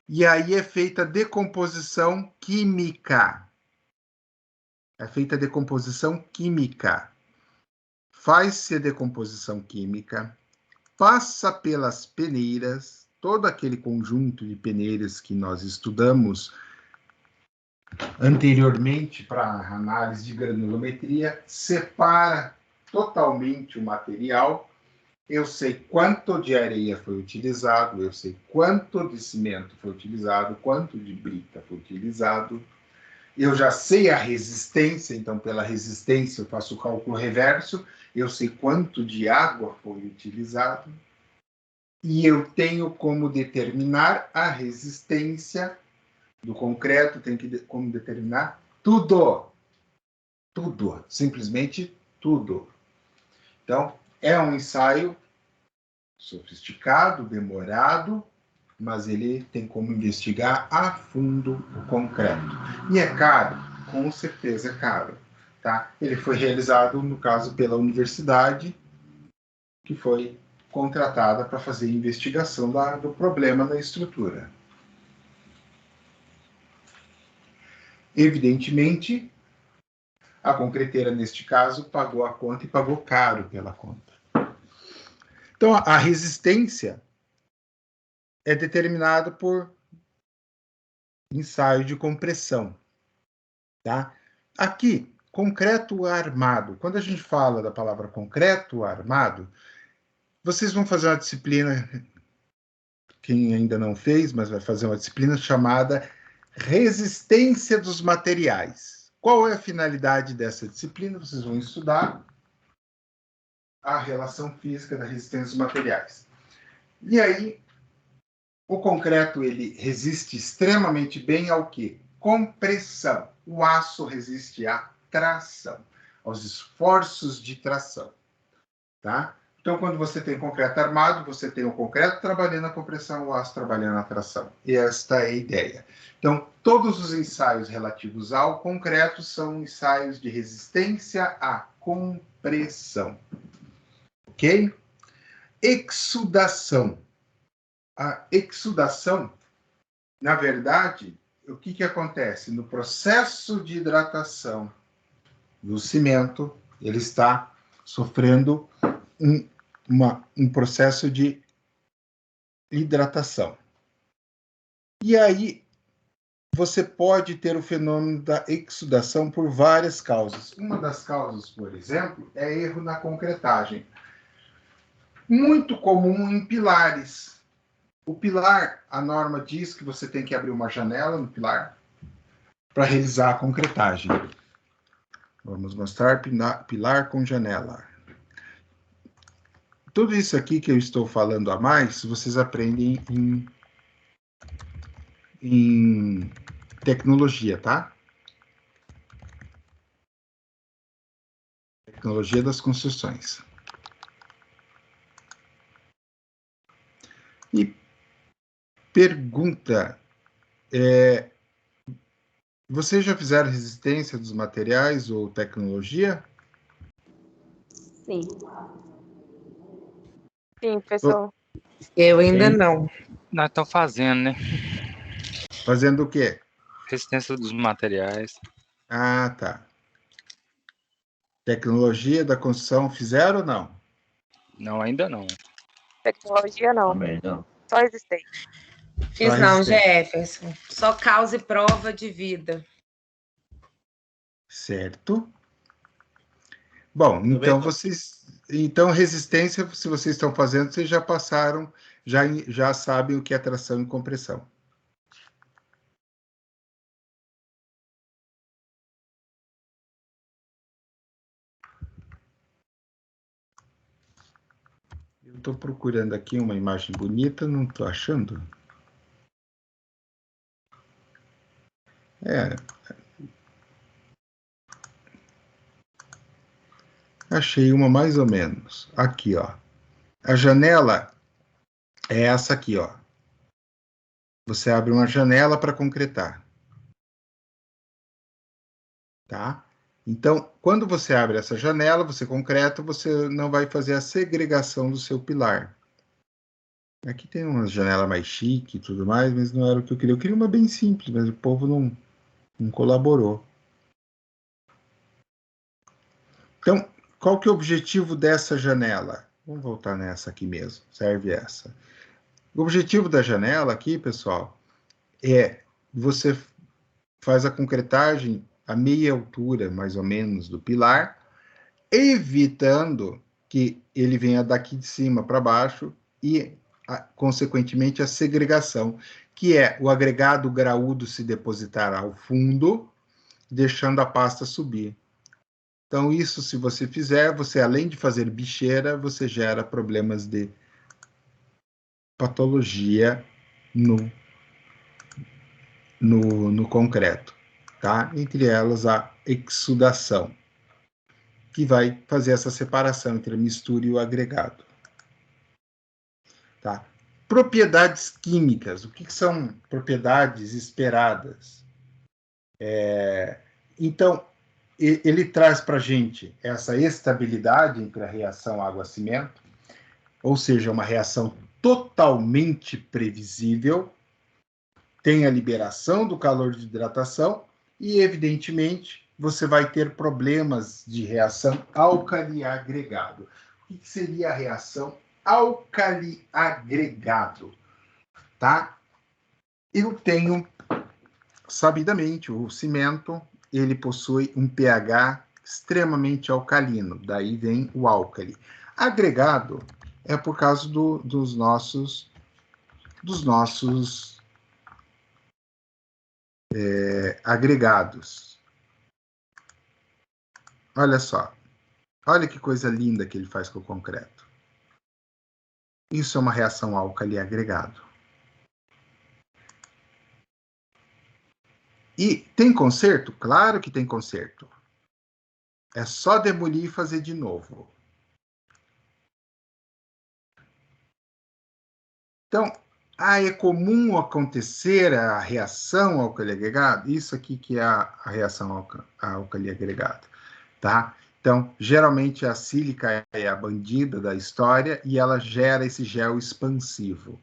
E aí é feita a decomposição química. É feita a decomposição química. Faz-se a decomposição química, passa pelas peneiras, todo aquele conjunto de peneiras que nós estudamos anteriormente para a análise de granulometria, separa totalmente o material. Eu sei quanto de areia foi utilizado, eu sei quanto de cimento foi utilizado, quanto de brita foi utilizado. eu já sei a resistência, então pela resistência eu faço o cálculo reverso, eu sei quanto de água foi utilizado, e eu tenho como determinar a resistência do concreto, tenho como determinar tudo. Tudo, simplesmente tudo. Então, é um ensaio sofisticado, demorado, mas ele tem como investigar a fundo o concreto. E é caro, com certeza é caro. Tá? Ele foi realizado, no caso, pela universidade, que foi contratada para fazer a investigação do problema da estrutura. Evidentemente, a concreteira, neste caso, pagou a conta e pagou caro pela conta. Então, a resistência é determinada por ensaio de compressão. Tá? Aqui, concreto armado. Quando a gente fala da palavra concreto armado, vocês vão fazer uma disciplina, quem ainda não fez, mas vai fazer uma disciplina chamada Resistência dos Materiais. Qual é a finalidade dessa disciplina? Vocês vão estudar a relação física da resistência dos materiais. E aí, o concreto ele resiste extremamente bem ao quê? Compressão. O aço resiste à tração, aos esforços de tração. Tá? Então, quando você tem concreto armado, você tem o concreto trabalhando a compressão, o aço trabalhando a tração. E esta é a ideia. Então, todos os ensaios relativos ao concreto são ensaios de resistência à compressão. Ok? Exudação. A exudação, na verdade, o que acontece? No processo de hidratação do cimento, ele está sofrendo um processo de hidratação. E aí, você pode ter o fenômeno da exudação por várias causas. Uma das causas, por exemplo, é erro na concretagem. Muito comum em pilares. O pilar, a norma diz que você tem que abrir uma janela no pilar para realizar a concretagem. Vamos mostrar pilar com janela. Tudo isso aqui que eu estou falando a mais, vocês aprendem em tecnologia, tá? Tecnologia das construções. E pergunta, vocês já fizeram resistência dos materiais ou tecnologia? Sim. Sim, professor. Eu ainda Sim. não. Nós estamos fazendo, né? Fazendo o quê? Resistência dos materiais. Ah, tá. Tecnologia da construção fizeram ou não? Não, ainda não. Tecnologia não. Também não. Só existente. Fiz não, Jefferson. Só causa e prova de vida. Certo. Bom, então vocês... Então, resistência, se vocês estão fazendo, vocês já passaram, já sabem o que é tração e compressão. Eu estou procurando aqui uma imagem bonita, não estou achando. Achei uma mais ou menos. Aqui, ó. A janela é essa aqui, ó. Você abre uma janela para concretar. Tá? Então, quando você abre essa janela, você concreta, você não vai fazer a segregação do seu pilar. Aqui tem uma janela mais chique e tudo mais, mas não era o que eu queria. Eu queria uma bem simples, mas o povo não colaborou. Então, qual que é o objetivo dessa janela? Vamos voltar nessa aqui mesmo, serve essa. O objetivo da janela aqui, pessoal, é você faz a concretagem a meia altura, mais ou menos, do pilar, evitando que ele venha daqui de cima para baixo e, consequentemente, a segregação, que é o agregado graúdo se depositar ao fundo deixando a pasta subir. Então, isso, se você fizer, você, além de fazer bicheira, você gera problemas de patologia no concreto, tá? Entre elas, a exsudação, que vai fazer essa separação entre a mistura e o agregado. Tá? Propriedades químicas. O que são propriedades esperadas? Então, ele traz para a gente essa estabilidade entre a reação água-cimento, ou seja, uma reação totalmente previsível, tem a liberação do calor de hidratação e, evidentemente, você vai ter problemas de reação álcali-agregado. O que seria a reação álcali-agregado? Tá? Eu tenho, sabidamente, o cimento, ele possui um pH extremamente alcalino, daí vem o álcali. Agregado é por causa dos nossos agregados. Olha só. Olha que coisa linda que ele faz com o concreto. Isso é uma reação álcali agregado. E tem conserto? Claro que tem conserto. É só demolir e fazer de novo. Então, é comum acontecer a reação álcali agregado? Isso aqui que é a reação álcali agregado, tá? Então, geralmente a sílica é a bandida da história e ela gera esse gel expansivo,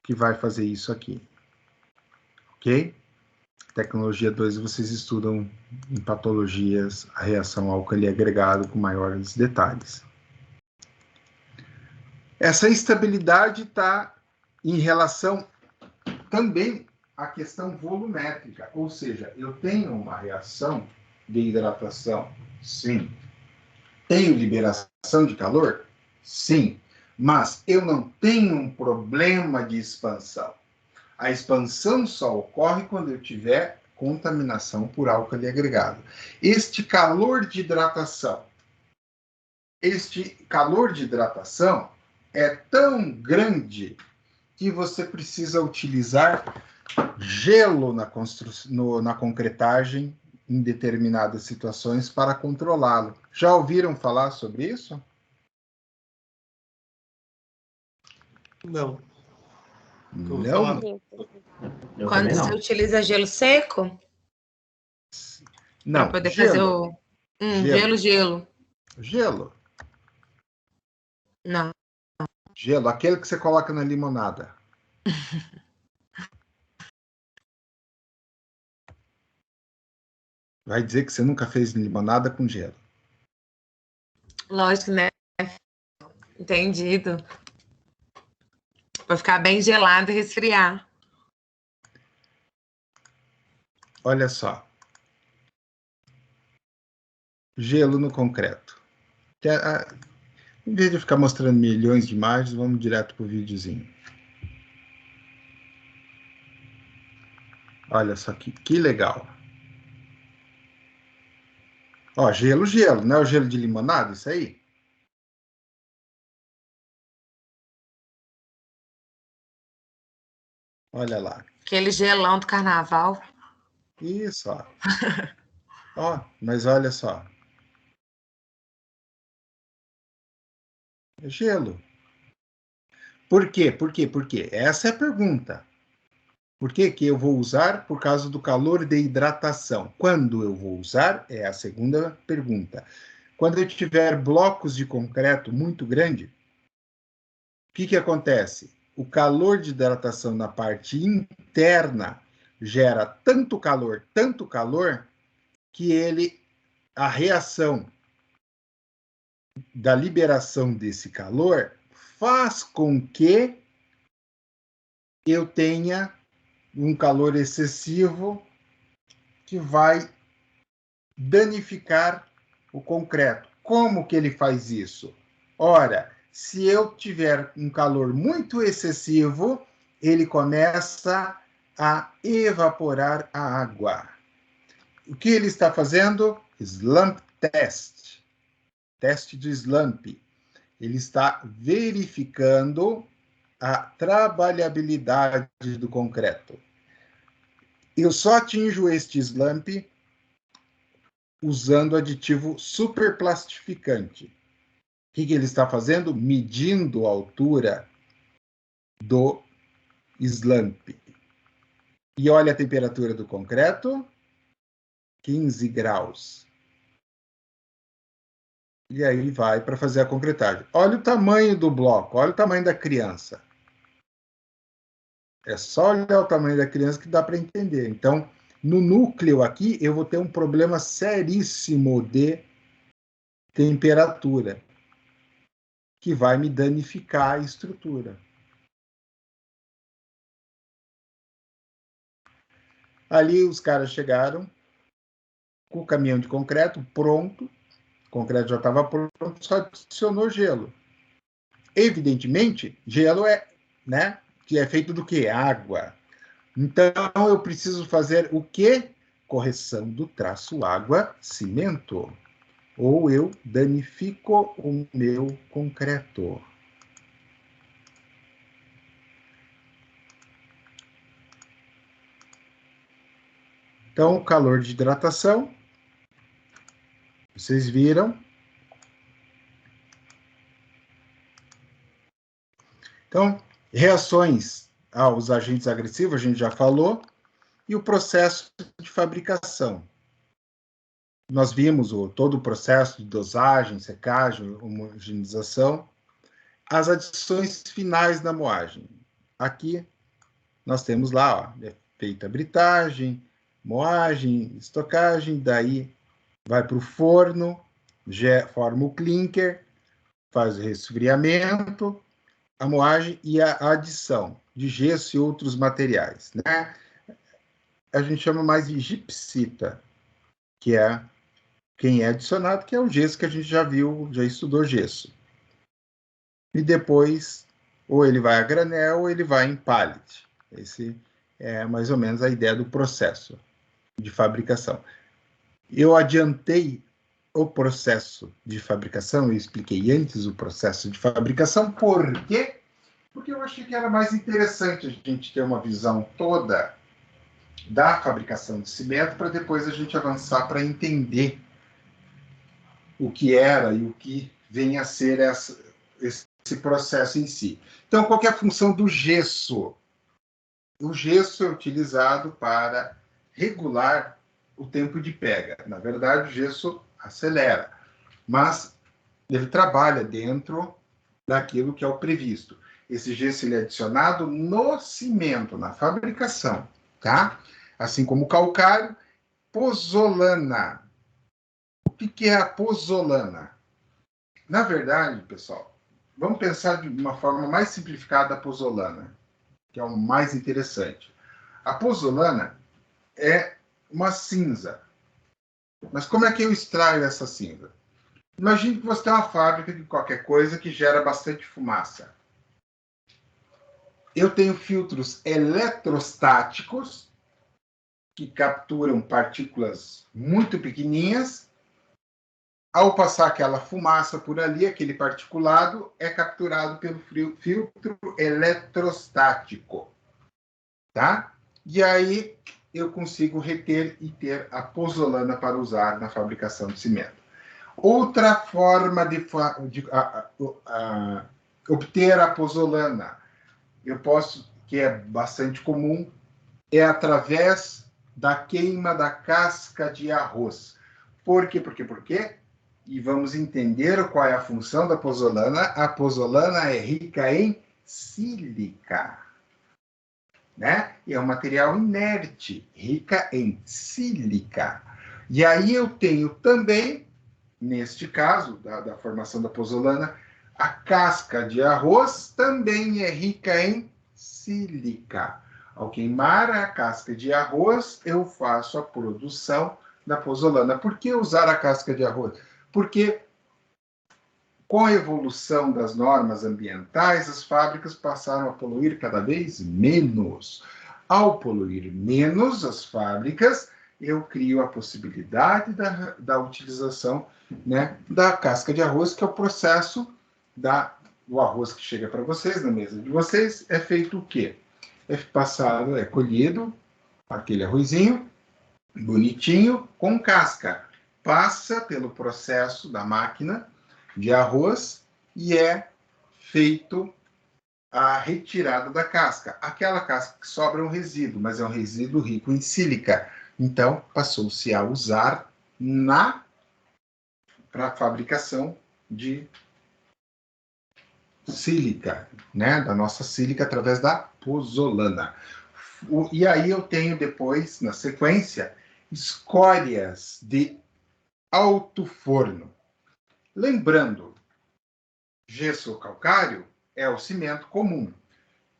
que vai fazer isso aqui. Ok? Tecnologia 2, vocês estudam em patologias a reação álcali agregado com maiores detalhes. Essa instabilidade está em relação também à questão volumétrica, ou seja, eu tenho uma reação de hidratação, sim. Tenho liberação de calor? Sim. Mas eu não tenho um problema de expansão. A expansão só ocorre quando eu tiver contaminação por álcali agregado. Este calor de hidratação é tão grande que você precisa utilizar gelo na concretagem em determinadas situações para controlá-lo. Já ouviram falar sobre isso? Não. Não? Quando você utiliza gelo seco? Não. Para poder fazer o... Gelo. Gelo. Não. Gelo, aquele que você coloca na limonada. Vai dizer que você nunca fez limonada com gelo. Lógico, né? Entendido. Para ficar bem gelado e resfriar. Olha só. Gelo no concreto. Em vez de ficar mostrando milhões de imagens, vamos direto para o videozinho. Olha só que legal. Ó, gelo, não é o gelo de limonada, isso aí? Olha lá. Aquele gelão do carnaval. Isso, ó. Ó, mas olha só. É gelo. Por quê? Por quê? Por quê? Essa é a pergunta. Por que que eu vou usar? Por causa do calor de hidratação. Quando eu vou usar? É a segunda pergunta. Quando eu tiver blocos de concreto muito grande, o que acontece? O calor de hidratação na parte interna gera tanto calor, que a reação da liberação desse calor faz com que eu tenha um calor excessivo que vai danificar o concreto. Como que ele faz isso? Ora, se eu tiver um calor muito excessivo, ele começa a evaporar a água. O que ele está fazendo? Slump test. Teste de slump. Ele está verificando a trabalhabilidade do concreto. Eu só atinjo este slump usando aditivo superplastificante. O que ele está fazendo? Medindo a altura do slump. E olha a temperatura do concreto, 15 graus. E aí vai para fazer a concretagem. Olha o tamanho do bloco, olha o tamanho da criança. É só olhar o tamanho da criança que dá para entender. Então, no núcleo aqui, eu vou ter um problema seríssimo de temperatura, que vai me danificar a estrutura. Ali os caras chegaram com o caminhão de concreto pronto, o concreto já estava pronto, só adicionou gelo. Evidentemente, gelo que é feito do quê? Água. Então, eu preciso fazer o quê? Correção do traço água-cimento. Ou eu danifico o meu concreto. Então, o calor de hidratação, vocês viram. Então, reações aos agentes agressivos, a gente já falou, e o processo de fabricação. Nós vimos todo o processo de dosagem, secagem, homogeneização, as adições finais da moagem. Aqui, nós temos lá, ó, é feita a britagem, moagem, estocagem, daí vai para o forno, forma o clinker, faz o resfriamento, a moagem e a adição de gesso e outros materiais, né? A gente chama mais de gipsita, que é quem é adicionado, que é o gesso que a gente já viu, já estudou gesso. E depois, ou ele vai a granel, ou ele vai em pallet. Esse é mais ou menos a ideia do processo de fabricação. Eu adiantei o processo de fabricação, eu expliquei antes o processo de fabricação, por quê? Porque eu achei que era mais interessante a gente ter uma visão toda da fabricação de cimento, para depois a gente avançar para entender o que era e o que vem a ser esse processo em si. Então, qual que é a função do gesso? O gesso é utilizado para regular o tempo de pega. Na verdade, o gesso acelera, mas ele trabalha dentro daquilo que é o previsto. Esse gesso ele é adicionado no cimento, na fabricação, tá? Assim como o calcário, pozolana. O que é a pozolana? Na verdade, pessoal, vamos pensar de uma forma mais simplificada a pozolana, que é o mais interessante. A pozolana é uma cinza. Mas como é que eu extraio essa cinza? Imagine que você tem uma fábrica de qualquer coisa que gera bastante fumaça. Eu tenho filtros eletrostáticos que capturam partículas muito pequenininhas. Ao passar aquela fumaça por ali, aquele particulado é capturado pelo filtro eletrostático, tá? E aí eu consigo reter e ter a pozolana para usar na fabricação de cimento. Outra forma de obter a pozolana, que é bastante comum, é através da queima da casca de arroz. Por quê? Por quê? E vamos entender qual é a função da pozolana. A pozolana é rica em sílica, né? E é um material inerte, rica em sílica. E aí eu tenho também, neste caso, da formação da pozolana, a casca de arroz também é rica em sílica. Ao queimar a casca de arroz, eu faço a produção da pozolana. Por que usar a casca de arroz? Porque com a evolução das normas ambientais, as fábricas passaram a poluir cada vez menos. Ao poluir menos as fábricas, eu crio a possibilidade da utilização, né, da casca de arroz, que é o processo do arroz que chega para vocês, na mesa de vocês. É feito o quê? É passado, é colhido aquele arrozinho, bonitinho, com casca. Passa pelo processo da máquina de arroz e é feito a retirada da casca. Aquela casca que sobra é um resíduo, mas é um resíduo rico em sílica. Então, passou-se a usar para a fabricação de sílica, né? Da nossa sílica através da pozolana. E aí eu tenho depois, na sequência, escórias de alto forno. Lembrando, gesso calcário é o cimento comum.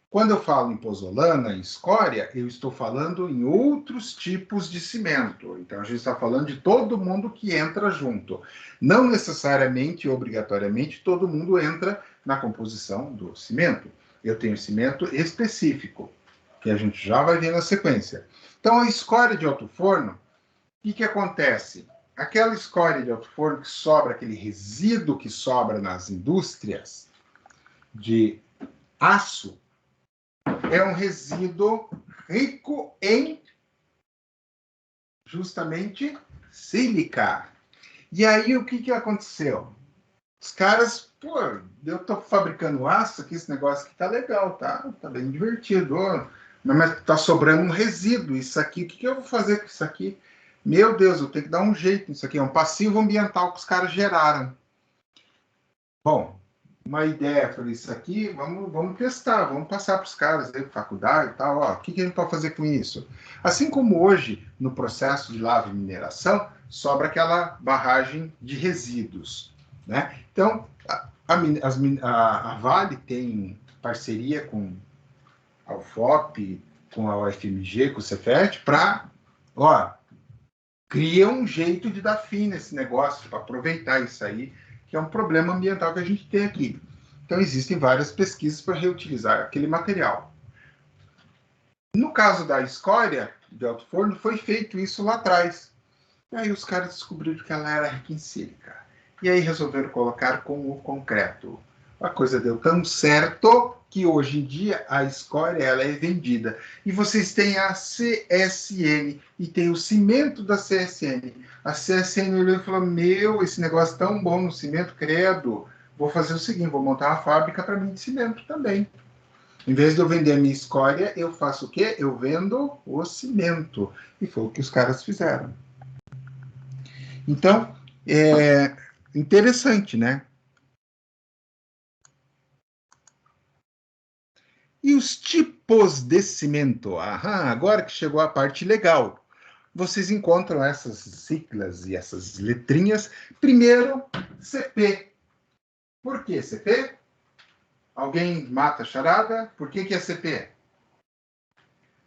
Quando eu falo em pozolana, em escória, eu estou falando em outros tipos de cimento. Então, a gente está falando de todo mundo que entra junto. Não necessariamente, obrigatoriamente, todo mundo entra na composição do cimento. Eu tenho cimento específico, que a gente já vai ver na sequência. Então, a escória de alto forno, o que acontece? Aquela escória de alto forno que sobra, aquele resíduo que sobra nas indústrias de aço, é um resíduo rico em justamente sílica. E aí o que aconteceu? Os caras, pô, eu tô fabricando aço aqui, esse negócio aqui tá legal, tá bem divertido, mas tá sobrando um resíduo, isso aqui, o que eu vou fazer com isso aqui? Meu Deus, eu tenho que dar um jeito nisso aqui, é um passivo ambiental que os caras geraram. Bom, uma ideia, falei, isso aqui, vamos testar, vamos passar para os caras aí, faculdade e tal, ó, o que a gente pode fazer com isso? Assim como hoje, no processo de lava e mineração, sobra aquela barragem de resíduos, né? Então, a Vale tem parceria com a UFOP, com a UFMG, com o Cefet, para, cria um jeito de dar fim nesse negócio, para aproveitar isso aí, que é um problema ambiental que a gente tem aqui. Então, existem várias pesquisas para reutilizar aquele material. No caso da escória de alto forno, foi feito isso lá atrás. E aí os caras descobriram que ela era rica em sílica. E aí resolveram colocar com o concreto. A coisa deu tão certo que hoje em dia a escória ela é vendida. E vocês têm a CSN e tem o cimento da CSN. A CSN olhou e falou, meu, esse negócio tão bom no cimento, credo, vou fazer o seguinte, vou montar uma fábrica para mim de cimento também. Em vez de eu vender a minha escória, eu faço o quê? Eu vendo o cimento. E foi o que os caras fizeram. Então, é interessante, né? E os tipos de cimento? Agora que chegou a parte legal. Vocês encontram essas siglas e essas letrinhas. Primeiro, CP. Por que CP? Alguém mata a charada? Por que é CP?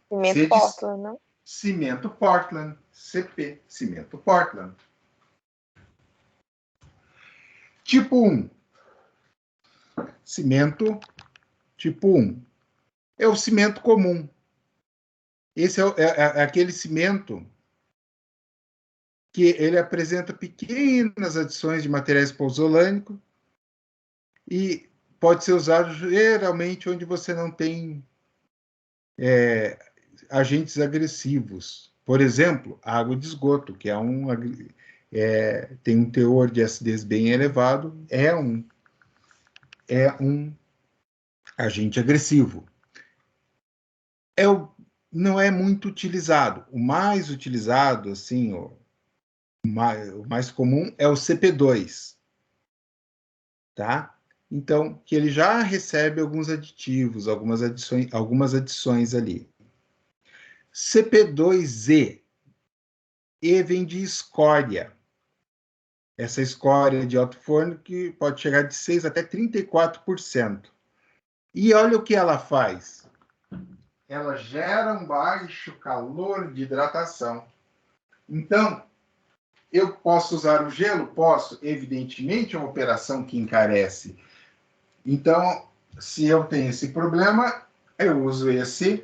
Cimento Portland, não? Cimento Portland. CP. Cimento Portland. Tipo 1. Cimento tipo 1. É o cimento comum. Esse é aquele cimento que ele apresenta pequenas adições de materiais pozolânicos e pode ser usado geralmente onde você não tem agentes agressivos. Por exemplo, água de esgoto, que tem um teor de acidez bem elevado, é um agente agressivo. Não é muito utilizado. O mais utilizado, assim, o mais comum é o CP2, tá? Então, que ele já recebe alguns aditivos, algumas adições ali. CP2E, E vem de escória. Essa escória de alto forno que pode chegar de 6% até 34%. E olha o que ela faz. Ela gera um baixo calor de hidratação. Então, eu posso usar o gelo? Posso. Evidentemente, é uma operação que encarece. Então, se eu tenho esse problema, eu uso esse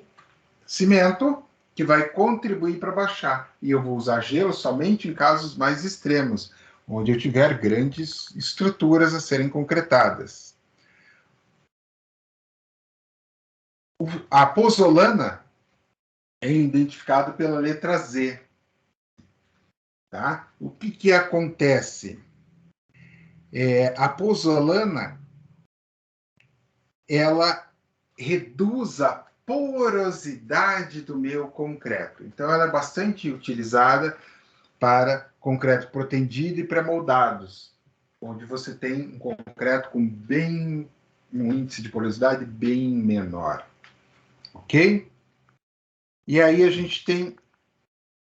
cimento que vai contribuir para baixar. E eu vou usar gelo somente em casos mais extremos, onde eu tiver grandes estruturas a serem concretadas. A pozzolana é identificado pela letra Z. Tá? O que acontece? A pozzolana, ela reduz a porosidade do meu concreto. Então, ela é bastante utilizada para concreto protendido e pré-moldados, onde você tem um concreto com um índice de porosidade bem menor. Ok? E aí a gente tem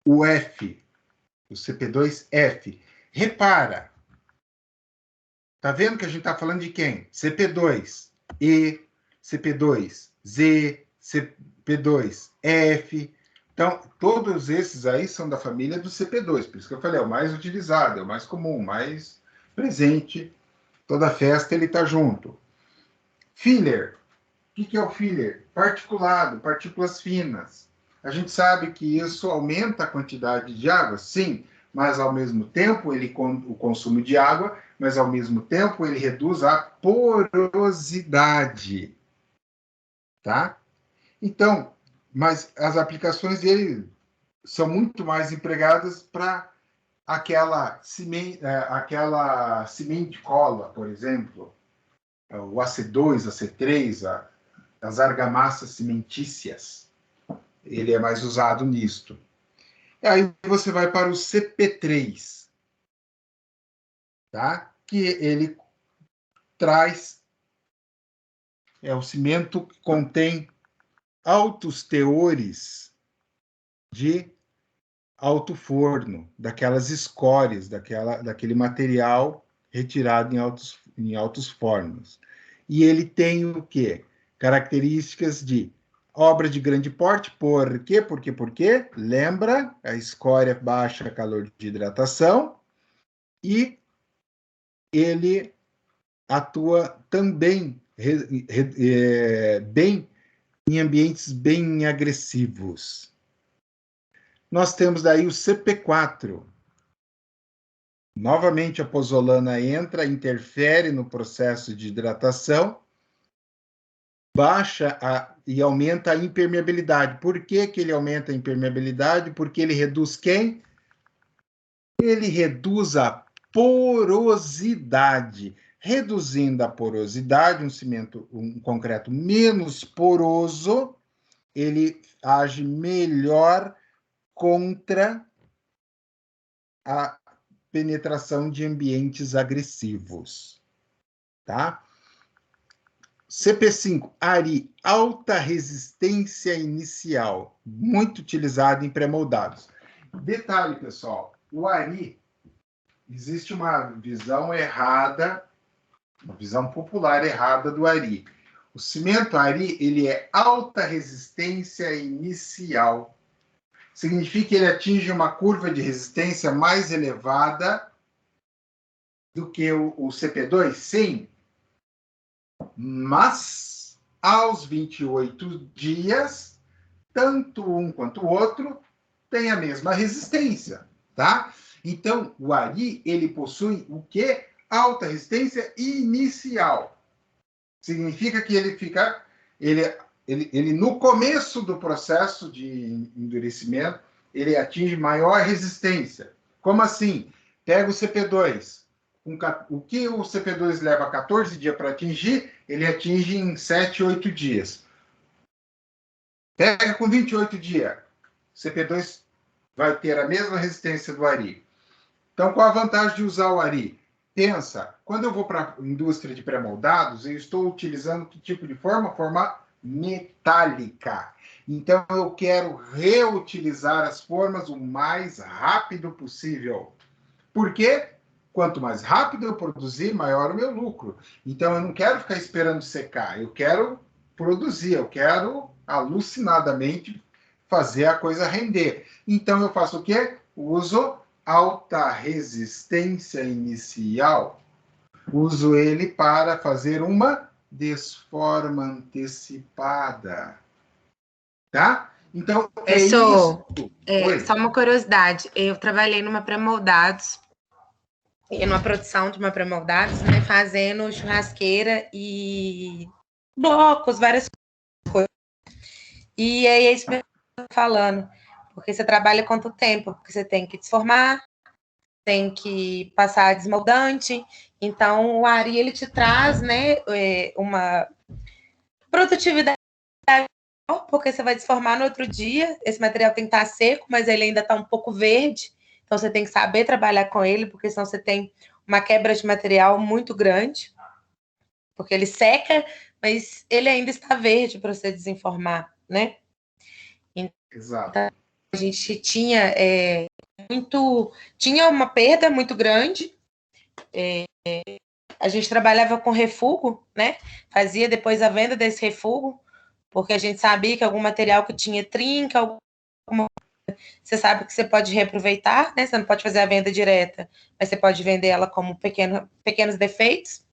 o F, o CP2F. Repara, tá vendo que a gente está falando de quem? CP2E, CP2Z, CP2F. Então, todos esses aí são da família do CP2, por isso que eu falei, é o mais utilizado, é o mais comum, o mais presente. Toda festa ele está junto. Filler. O que é o filler? Particulado, partículas finas. A gente sabe que isso aumenta a quantidade de água, sim, mas ao mesmo tempo o consumo de água, mas ao mesmo tempo ele reduz a porosidade. Tá? Então, mas as aplicações dele são muito mais empregadas para aquela cimentícola, por exemplo, o AC2, AC3, as argamassas cimentícias. Ele é mais usado nisto. E aí você vai para o CP3, tá? Que ele traz o cimento que contém altos teores de alto forno, daquelas escórias, daquele material retirado em altos fornos. E ele tem o quê? Características de obra de grande porte. Por quê? Por quê? Lembra? A escória baixa calor de hidratação e ele atua também bem em ambientes bem agressivos. Nós temos daí o CP4. Novamente a pozzolana entra, interfere no processo de hidratação, baixa e aumenta a impermeabilidade. Por que ele aumenta a impermeabilidade? Porque ele reduz quem? Ele reduz a porosidade. Reduzindo a porosidade, um concreto menos poroso, ele age melhor contra a penetração de ambientes agressivos. Tá? CP5, ARI, alta resistência inicial, muito utilizado em pré-moldados. Detalhe, pessoal, o ARI, existe uma visão errada, uma visão popular errada do ARI. O cimento ARI, ele é alta resistência inicial. Significa que ele atinge uma curva de resistência mais elevada do que o CP2? Sim. Mas, aos 28 dias, tanto um quanto o outro têm a mesma resistência, tá? Então, o ARI, ele possui o quê? Alta resistência inicial. Significa que ele fica... Ele no começo do processo de endurecimento, ele atinge maior resistência. Como assim? Pega o CP2. O que o CP2 leva 14 dias para atingir, ele atinge em 7, 8 dias. Pega com 28 dias. O CP2 vai ter a mesma resistência do ARI. Então, qual a vantagem de usar o ARI? Pensa, quando eu vou para a indústria de pré-moldados, eu estou utilizando que tipo de forma? Forma metálica. Então, eu quero reutilizar as formas o mais rápido possível. Por quê? Quanto mais rápido eu produzir, maior o meu lucro. Então, eu não quero ficar esperando secar. Eu quero produzir, eu quero alucinadamente fazer a coisa render. Então, eu faço o quê? Uso alta resistência inicial. Uso ele para fazer uma desforma antecipada. Tá? Então, é Professor, isso. Oi. só uma curiosidade. Eu trabalhei numa pré-moldados, numa produção de uma pré-moldados, né? Fazendo churrasqueira e blocos, várias coisas. E aí é isso que eu tô falando. Porque você trabalha quanto tempo? Porque você tem que desformar, tem que passar desmoldante. Então, o Ari, ele te traz, né, uma produtividade, porque você vai desformar no outro dia. Esse material tem que estar seco, mas ele ainda está um pouco verde. Então, você tem que saber trabalhar com ele, porque senão você tem uma quebra de material muito grande. Porque ele seca, mas ele ainda está verde para você desenformar, né? Exato. A gente tinha tinha uma perda muito grande. A gente trabalhava com refugo, né? Fazia depois a venda desse refugo, porque a gente sabia que algum material que tinha trinca, você sabe que você pode reaproveitar, né? Você não pode fazer a venda direta, mas você pode vender ela como pequenos defeitos.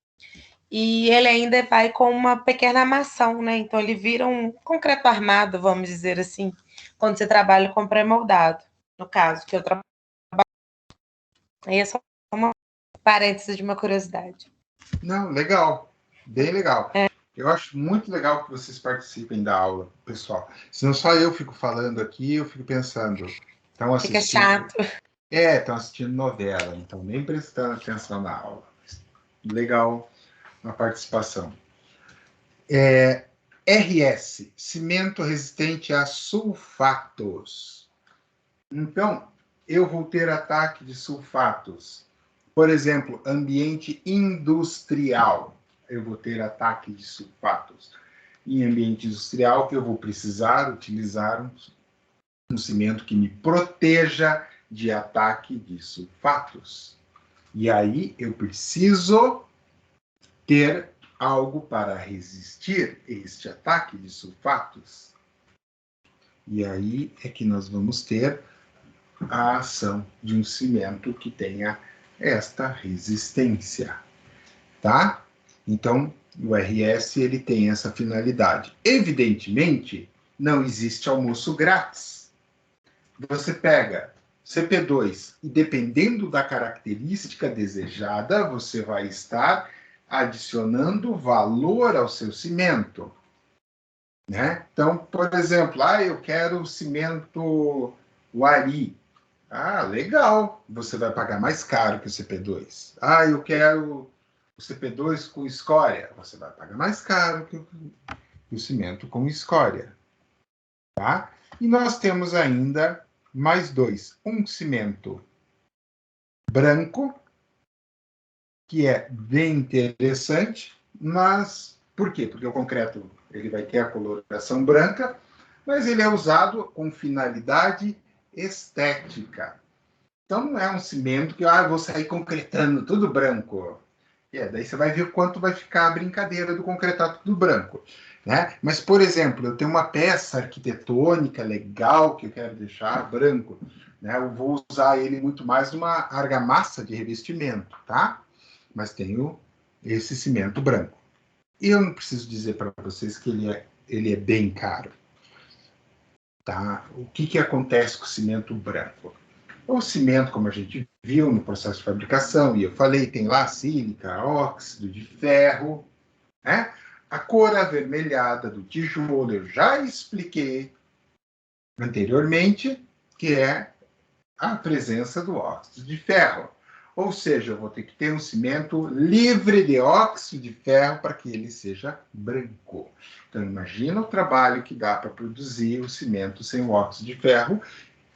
E ele ainda vai com uma pequena armação, né? Então ele vira um concreto armado, vamos dizer assim, quando você trabalha com pré-moldado. No caso, que eu trabalho. Aí é só uma parênteses de uma curiosidade. Não, legal. Bem legal. Eu acho muito legal que vocês participem da aula, pessoal. Senão só eu fico falando aqui, eu fico pensando. Fica chato. Estão assistindo novela, então nem prestando atenção na aula. Legal a participação. RS, cimento resistente a sulfatos. Então, eu vou ter ataque de sulfatos. Por exemplo, ambiente industrial, eu vou ter ataque de sulfatos. Em ambiente industrial, eu vou precisar utilizar um cimento que me proteja de ataque de sulfatos. E aí eu preciso ter algo para resistir este ataque de sulfatos. E aí é que nós vamos ter a ação de um cimento que tenha esta resistência, tá? Então, o RS ele tem essa finalidade. Evidentemente, não existe almoço grátis. Você pega CP2 e dependendo da característica desejada, você vai estar adicionando valor ao seu cimento, né? Então, por exemplo, eu quero cimento Wari. Legal, você vai pagar mais caro que o CP2. Eu quero o CP2 com escória. Você vai pagar mais caro que o cimento com escória. Tá? E nós temos ainda mais dois. Um cimento branco, que é bem interessante, mas por quê? Porque o concreto ele vai ter a coloração branca, mas ele é usado com finalidade estética. Então, não é um cimento que eu vou sair concretando tudo branco. Daí você vai ver o quanto vai ficar a brincadeira do concretar tudo branco. Né? Mas, por exemplo, eu tenho uma peça arquitetônica legal que eu quero deixar branco. Né? Eu vou usar ele muito mais numa argamassa de revestimento, tá? Mas tenho esse cimento branco. E eu não preciso dizer para vocês que ele é bem caro. Tá? O que acontece com o cimento branco? O cimento, como a gente viu no processo de fabricação, e eu falei, tem lá sílica, óxido de ferro, né? A cor avermelhada do tijolo, eu já expliquei anteriormente, que é a presença do óxido de ferro. Ou seja, eu vou ter que ter um cimento livre de óxido de ferro para que ele seja branco. Então, imagina o trabalho que dá para produzir o cimento sem o óxido de ferro,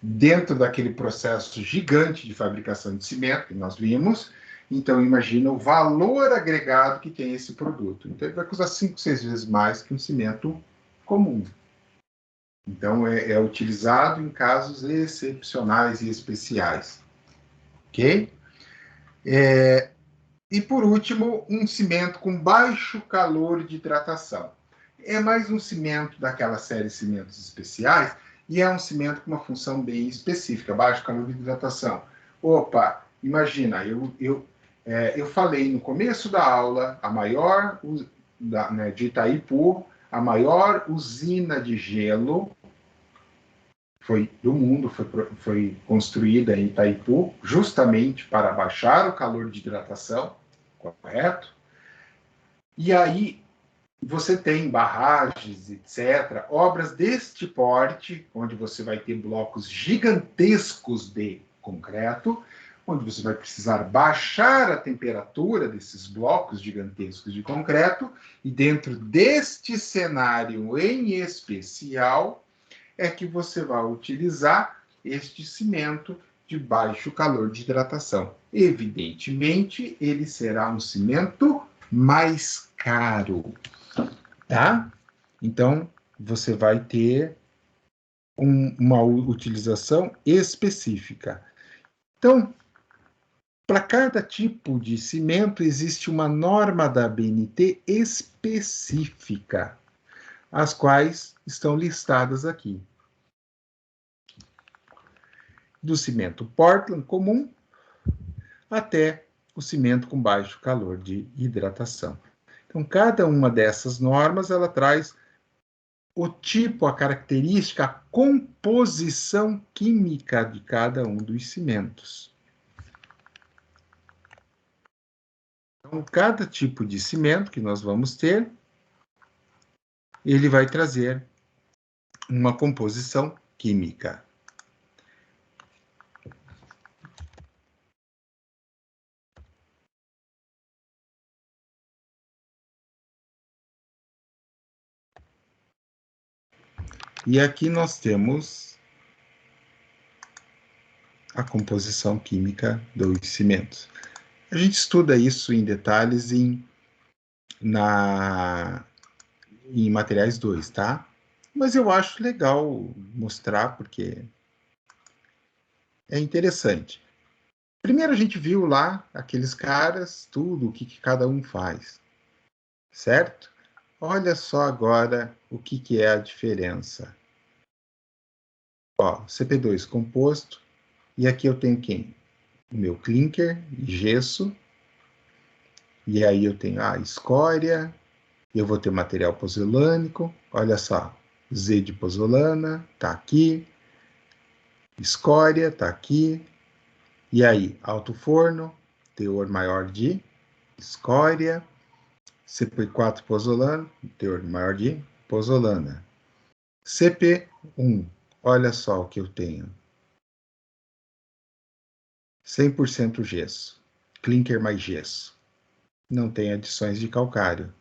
dentro daquele processo gigante de fabricação de cimento que nós vimos. Então, imagina o valor agregado que tem esse produto. Então, ele vai custar 5, 6 vezes mais que um cimento comum. Então, é utilizado em casos excepcionais e especiais. Ok? E, por último, um cimento com baixo calor de hidratação. É mais um cimento daquela série de cimentos especiais, e é um cimento com uma função bem específica, baixo calor de hidratação. Opa, imagina, eu falei no começo da aula, a maior, de Itaipu, a maior usina de gelo do mundo, foi construída em Itaipu, justamente para baixar o calor de hidratação, correto? E aí você tem barragens, etc., obras deste porte, onde você vai ter blocos gigantescos de concreto, onde você vai precisar baixar a temperatura desses blocos gigantescos de concreto, e dentro deste cenário em especial, é que você vai utilizar este cimento de baixo calor de hidratação. Evidentemente, ele será um cimento mais caro, tá? Então, você vai ter uma utilização específica. Então, para cada tipo de cimento, existe uma norma da ABNT específica, as quais estão listadas aqui. Do cimento Portland comum até o cimento com baixo calor de hidratação. Então, cada uma dessas normas, ela traz o tipo, a característica, a composição química de cada um dos cimentos. Então, cada tipo de cimento que nós vamos ter, ele vai trazer uma composição química. E aqui nós temos a composição química dos cimentos. A gente estuda isso em detalhes em materiais 2, tá? Mas eu acho legal mostrar porque é interessante. Primeiro a gente viu lá aqueles caras, tudo, o que cada um faz, certo? Olha só agora o que é a diferença. Ó, CP2 composto, e aqui eu tenho quem? O meu clinker, gesso, e aí eu tenho a escória, eu vou ter material pozolânico, olha só, Z de pozolana, tá aqui, escória, tá aqui, e aí, alto forno, teor maior de escória, CP4 pozolano, teor maior de pozolana. CP1, olha só o que eu tenho. 100% gesso, clinker mais gesso. Não tem adições de calcário.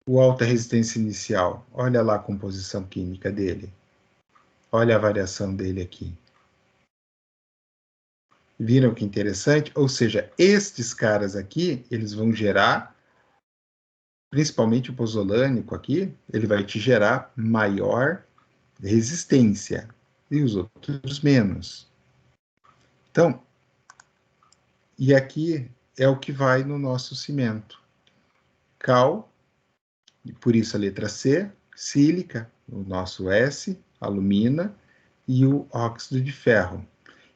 O alta resistência inicial, olha lá a composição química dele. Olha a variação dele aqui. Viram que interessante? Ou seja, estes caras aqui, eles vão gerar, principalmente o pozolânico aqui, ele vai te gerar maior resistência. E os outros menos. Então, e aqui é o que vai no nosso cimento. Cal, e por isso a letra C, sílica, o nosso S, alumina, e o óxido de ferro.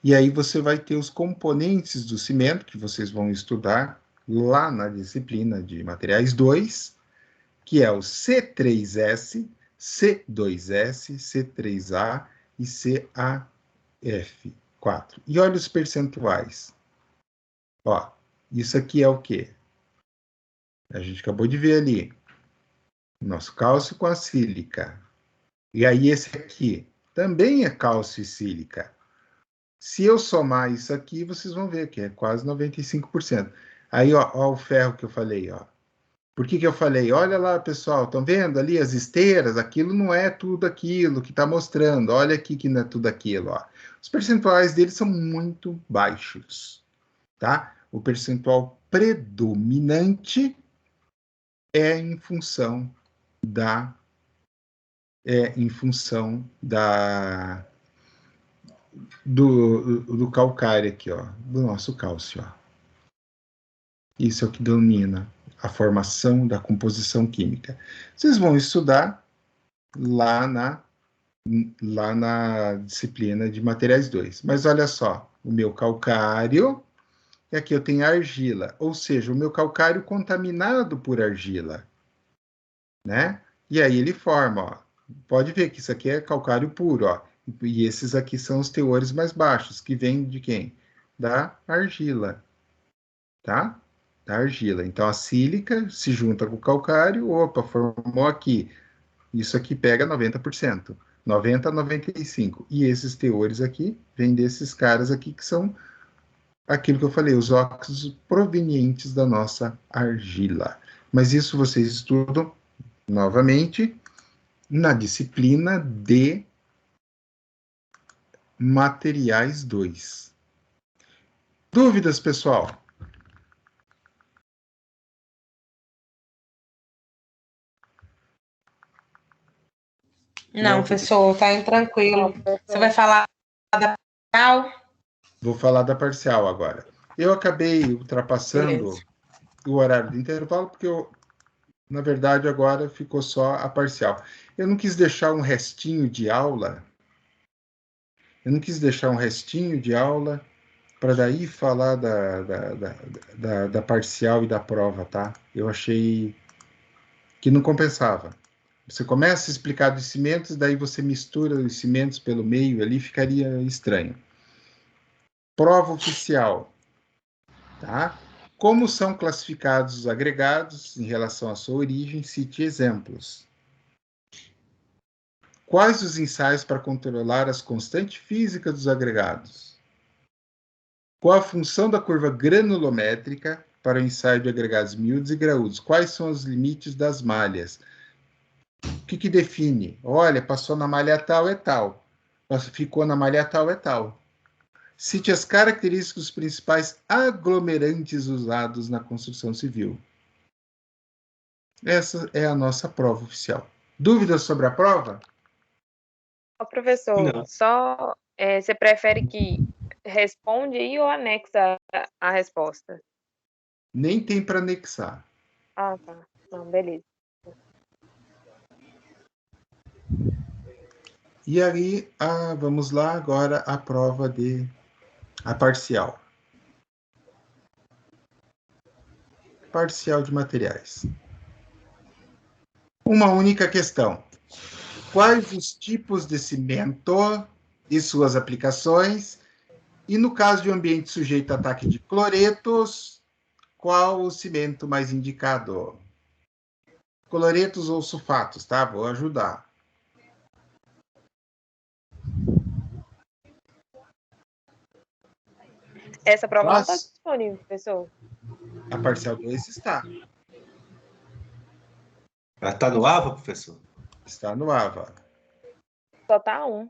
E aí você vai ter os componentes do cimento, que vocês vão estudar lá na disciplina de materiais 2, que é o C3S, C2S, C3A e CaF4. E olha os percentuais. Ó, isso aqui é o quê? A gente acabou de ver ali. Nosso cálcio com a sílica. E aí esse aqui também é cálcio e sílica. Se eu somar isso aqui, vocês vão ver que é quase 95%. Aí, ó o ferro que eu falei, ó. Por que eu falei? Olha lá, pessoal, estão vendo ali as esteiras? Aquilo não é tudo aquilo que está mostrando. Olha aqui que não é tudo aquilo, ó. Os percentuais deles são muito baixos, tá? O percentual predominante é em função do calcário aqui, ó, do nosso cálcio, ó. Isso é o que domina a formação da composição química. Vocês vão estudar lá na disciplina de materiais 2. Mas olha só, o meu calcário, e aqui eu tenho argila, ou seja, o meu calcário contaminado por argila, né? E aí ele forma, ó. Pode ver que isso aqui é calcário puro, ó. E esses aqui são os teores mais baixos, que vêm de quem? Da argila, tá? Da argila. Então, a sílica se junta com o calcário, opa, formou aqui. Isso aqui pega 90%. 90 a 95%. E esses teores aqui vêm desses caras aqui que são aquilo que eu falei, os óxidos provenientes da nossa argila. Mas isso vocês estudam novamente na disciplina de Materiais 2. Dúvidas, pessoal? Não, professor, tá indo tranquilo. Você vai falar da parcial? Vou falar da parcial agora. Eu acabei ultrapassando Beleza. o horário do intervalo, porque na verdade, agora ficou só a parcial. Eu não quis deixar um restinho de aula. Para daí falar da parcial e da prova, tá? Eu achei que não compensava. Você começa a explicar dos cimentos, daí você mistura os cimentos pelo meio ali, ficaria estranho. Prova oficial, tá? Como são classificados os agregados em relação à sua origem? Cite exemplos. Quais os ensaios para controlar as constantes físicas dos agregados? Qual a função da curva granulométrica para o ensaio de agregados miúdos e graúdos? Quais são os limites das malhas? O que define? Olha, passou na malha tal, é tal. Ficou na malha tal, é tal. Cite as características dos principais aglomerantes usados na construção civil. Essa é a nossa prova oficial. Dúvidas sobre a prova? Professor, Não. só você prefere que responde aí ou anexa a resposta? Nem tem para anexar. Ah, tá. Não, beleza. E aí, vamos lá agora a prova a parcial. Parcial de materiais. Uma única questão. Quais os tipos de cimento e suas aplicações? E no caso de um ambiente sujeito a ataque de cloretos, qual o cimento mais indicado? Cloretos ou sulfatos, tá? Vou ajudar. Essa prova não está Mas disponível, professor. a parcial 2 está. Ela está no AVA, professor? Está no AVA. Só tá um.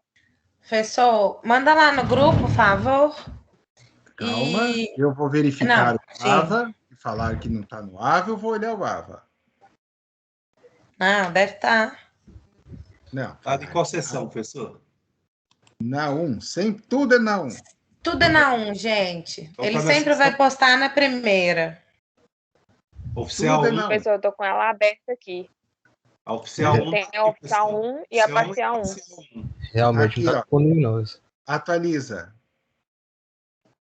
Professor, manda lá no grupo, por favor. Calma, E... eu vou verificar Não, o AVA. E falar que não está no AVA, eu vou olhar o AVA. Não, deve estar. Não. Está em qual sessão, professor? Na 1. Sempre, tudo é na 1. Tudo é na 1, gente. Então, Ele tá na sempre sessão- vai postar na primeira. Oficial Tudo é 1. não. Professor, eu tô com ela aberta aqui. A oficial 1. Tem a oficial 1 e a parcial 1. Realmente Aqui, não está ó. disponível, não. Atualiza.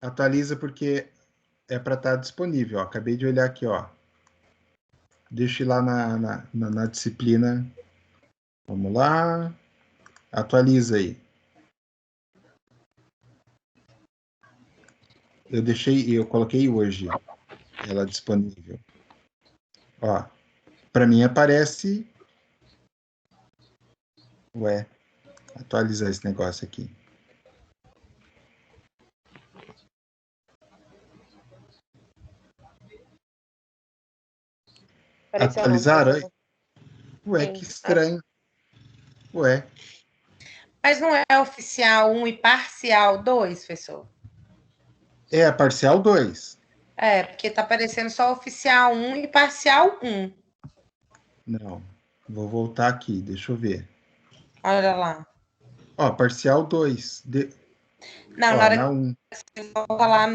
Atualiza porque é para estar disponível. Ó. Acabei de olhar aqui, ó. Deixa eu ir lá na disciplina. Vamos lá. Atualiza aí. Eu coloquei hoje ela disponível. Ó, para mim aparece. Ué, atualizar esse negócio aqui. Apareceu Atualizaram? não, professor. Ué, Sim. que estranho. Ué, Mas não é oficial 1 e parcial 2, professor? é a parcial 2. É, porque tá aparecendo só oficial 1 e parcial 1. Não, vou voltar aqui, deixa eu ver. Olha lá. Ó, parcial 2. Não, Ó, na hora na que 1. você volta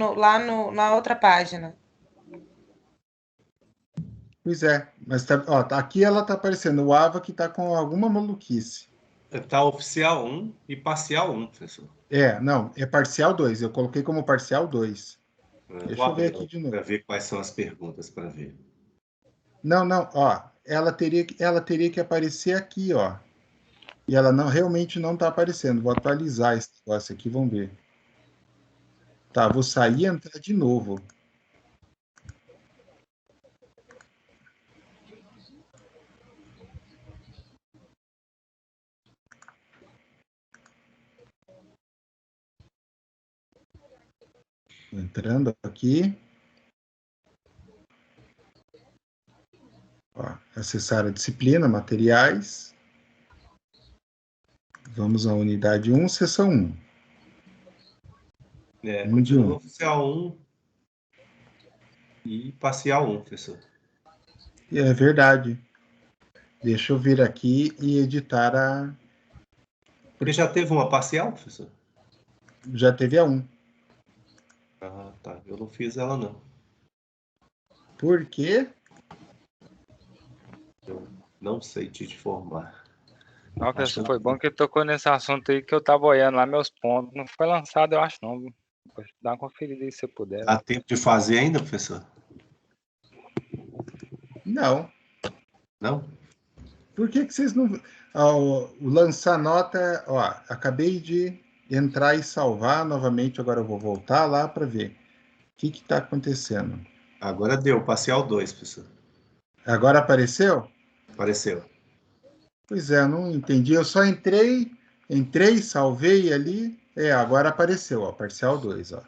na outra página. Pois é, mas aqui ela tá aparecendo. O AVA que tá com alguma maluquice. Está oficial 1 e parcial 1, professor. Não, é parcial 2. Eu coloquei como parcial 2. Deixa eu ver aqui de novo. Para ver quais são as perguntas para ver. Não, ó. Ela teria que aparecer aqui, ó. E ela não, realmente não está aparecendo. Vou atualizar esse negócio aqui, vamos ver. Tá, vou sair e entrar de novo. Entrando aqui. Ó, acessar a disciplina, materiais. Vamos à unidade 1, seção 1. Continua oficial 1 e parcial 1, professor. É verdade. Deixa eu vir aqui e editar a... Porque já teve uma parcial, professor? Já teve a 1. Ah, tá. Eu não fiz ela, não. Por quê? Eu não sei te informar. Não, Acho professor, que foi bom que tocou nesse assunto aí que eu tava olhando lá meus pontos. Não foi lançado, eu acho, não. Dá uma conferida aí se você puder. dá tempo de fazer ainda, professor? Não. Não? Por que vocês não... o lançar nota... Ó, acabei de entrar e salvar novamente. Agora eu vou voltar lá para ver o que está acontecendo. Agora deu, parcial 2, professor. Agora apareceu? Apareceu. Pois é, não entendi. Eu só entrei, salvei ali. Agora apareceu, ó, parcial 2, ó.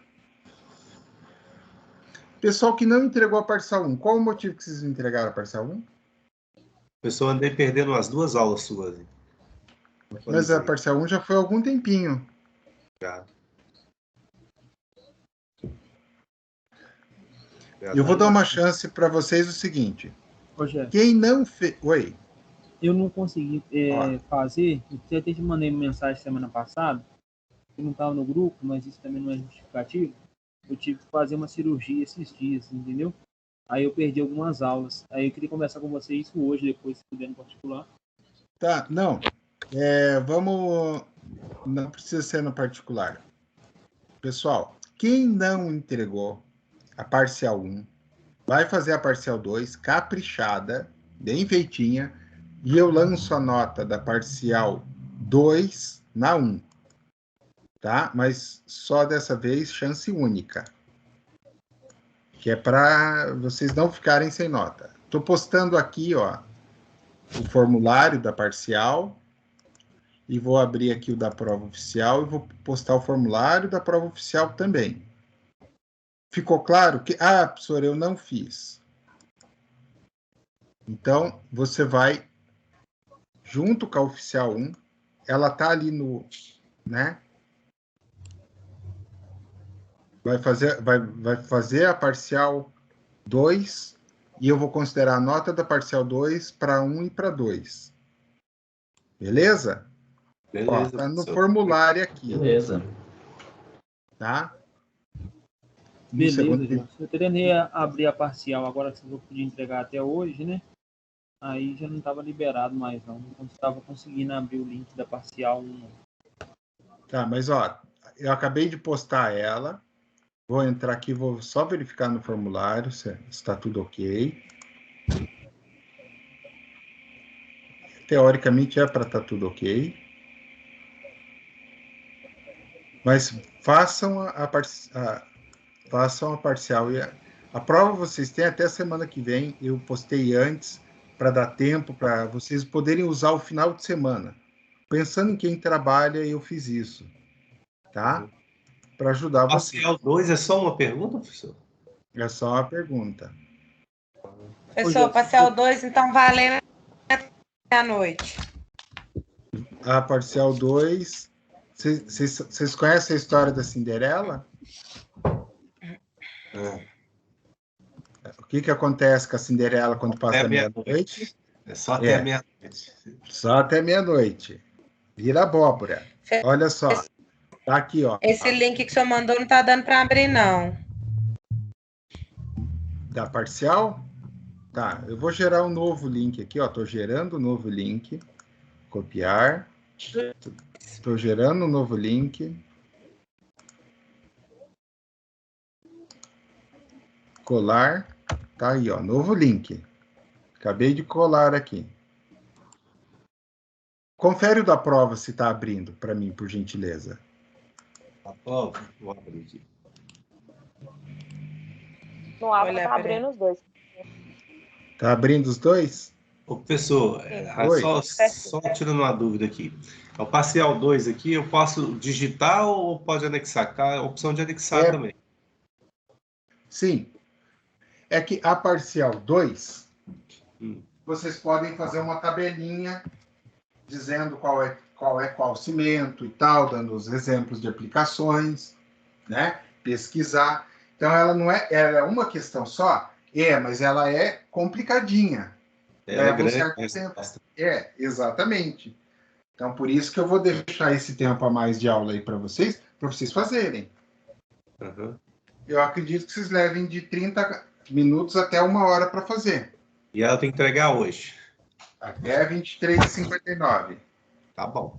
Pessoal que não entregou a parcial 1, qual o motivo que vocês entregaram a parcial 1? Professor, andei perdendo as 2 aulas suas. Hein? Mas a parcial 1 já foi há algum tempinho. Já. Eu vou dar uma chance para vocês o seguinte. Rogério, Quem não fez... Oi. eu não consegui fazer, eu até te mandei mensagem semana passada, eu não estava no grupo, mas isso também não é justificativo. Eu tive que fazer uma cirurgia esses dias, entendeu? Aí eu perdi algumas aulas. Aí eu queria conversar com você isso hoje, depois, se puder, no particular. Tá, não. Vamos... Não precisa ser no particular. Pessoal, quem não entregou a parcial 1, vai fazer a parcial 2, caprichada, bem feitinha, e eu lanço a nota da parcial 2 na 1. Tá? Mas só dessa vez, chance única. Que é para vocês não ficarem sem nota. Estou postando aqui, ó, o formulário da parcial, e vou abrir aqui o da prova oficial, e vou postar o formulário da prova oficial também. Ficou claro que... Ah, professor, eu não fiz. Então, você vai, junto com a oficial 1, ela está ali no... né? Vai fazer a parcial 2, e eu vou considerar a nota da parcial 2 para 1 e para 2. Beleza? Beleza, Está no professor. formulário aqui. Beleza. Tá? Beleza, já. Eu tentei abrir a parcial agora, que eu podia entregar até hoje, né? Aí já não estava liberado mais, não. Não estava conseguindo abrir o link da parcial 1. Tá, mas ó, eu acabei de postar ela. Vou entrar aqui, vou só verificar no formulário se está tudo ok. Teoricamente é para estar tudo ok. Mas façam façam a parcial. E a prova vocês têm até semana que vem. Eu postei antes para dar tempo para vocês poderem usar o final de semana. Pensando em quem trabalha, eu fiz isso. Tá? Para ajudar vocês. Parcial 2 é só uma pergunta, professor? É só uma pergunta. Professor, parcial 2, então valendo à noite. A parcial 2... Vocês conhecem a história da Cinderela? O que acontece com a Cinderela quando passa meia-noite? É só até meia-noite. Só até meia-noite. Vira abóbora. Olha só. Tá aqui, ó. Esse link que o senhor mandou não tá dando para abrir, não. Da parcial? Tá, eu vou gerar um novo link aqui, ó. Tô gerando um novo link. Copiar. Estou gerando um novo link. Colar. Tá aí, ó. Novo link. Acabei de colar aqui. Confere o da prova se está abrindo para mim, por gentileza. Tá bom, vou abrir aqui. No Alfa Olha, tá peraí. abrindo os dois. Está abrindo os dois? Ô, professor, Oi. só tirando uma dúvida aqui. É o parcial 2 aqui, eu posso digitar ou pode anexar? A opção de anexar também. Sim. É que a parcial 2, Hum. vocês podem fazer uma tabelinha dizendo qual cimento e tal, dando os exemplos de aplicações, né? Pesquisar. Então, ela é uma questão só? Mas ela é complicadinha. É Leva um grande certo a tempo. resposta. Exatamente. Então, por isso que eu vou deixar esse tempo a mais de aula aí para vocês fazerem. Uhum. Eu acredito que vocês levem de 30 minutos até 1 hora para fazer. E ela tem que entregar hoje. Até 23h59. Tá bom.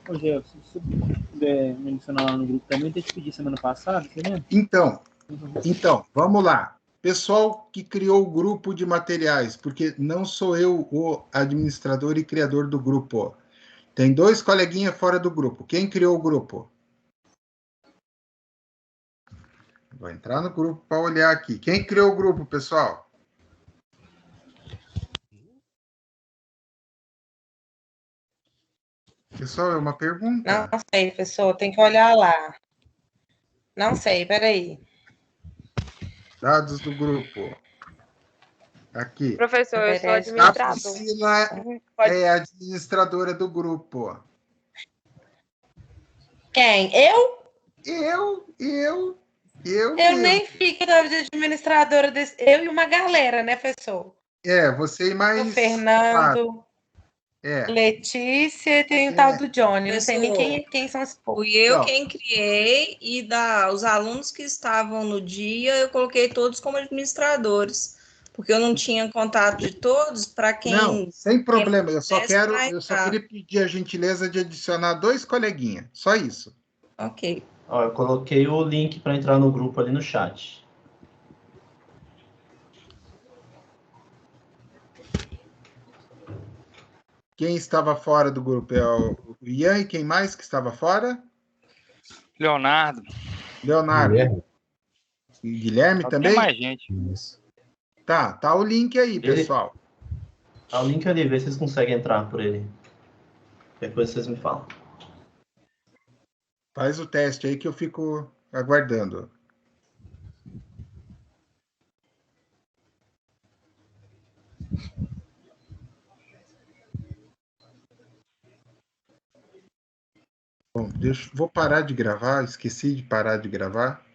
Ô, Jefferson, se você puder mencionar lá no grupo também, eu te pedi semana passada, você lembra? Então, vamos lá. Pessoal que criou o grupo de materiais, porque não sou eu o administrador e criador do grupo. Tem 2 coleguinhas fora do grupo. Quem criou o grupo? Vou entrar no grupo para olhar aqui. Quem criou o grupo, pessoal? Pessoal, é uma pergunta. Não sei, pessoa, tem que olhar lá. Não sei, peraí. Dados do grupo. Aqui. Professor, eu sou A A administrador. Priscila Pode... é a administradora do grupo. Quem? Eu? Eu Eu mesmo. nem fico de administradora desse. Eu e uma galera, né, pessoal? Você e mais O Fernando, É. Letícia e tem o tal do Johnny. Não sei nem Pessoal, quem são os fui eu Então. quem criei e os alunos que estavam no dia, eu coloquei todos como administradores, porque eu não tinha contato de todos para quem. Não, sem problema. Eu só pudesse queria pedir a gentileza de adicionar 2 coleguinhas. Só isso. Ok. Ó, eu coloquei o link para entrar no grupo ali no chat. Quem estava fora do grupo é o Ian, e quem mais que estava fora? Leonardo. Leonardo. E Guilherme Só também? tem mais gente. Isso. Tá o link aí, pessoal. Tá o link ali, vê se vocês conseguem entrar por ele. Qualquer coisa vocês me falam. Faz o teste aí que eu fico aguardando. Bom, vou parar de gravar, esqueci de parar de gravar.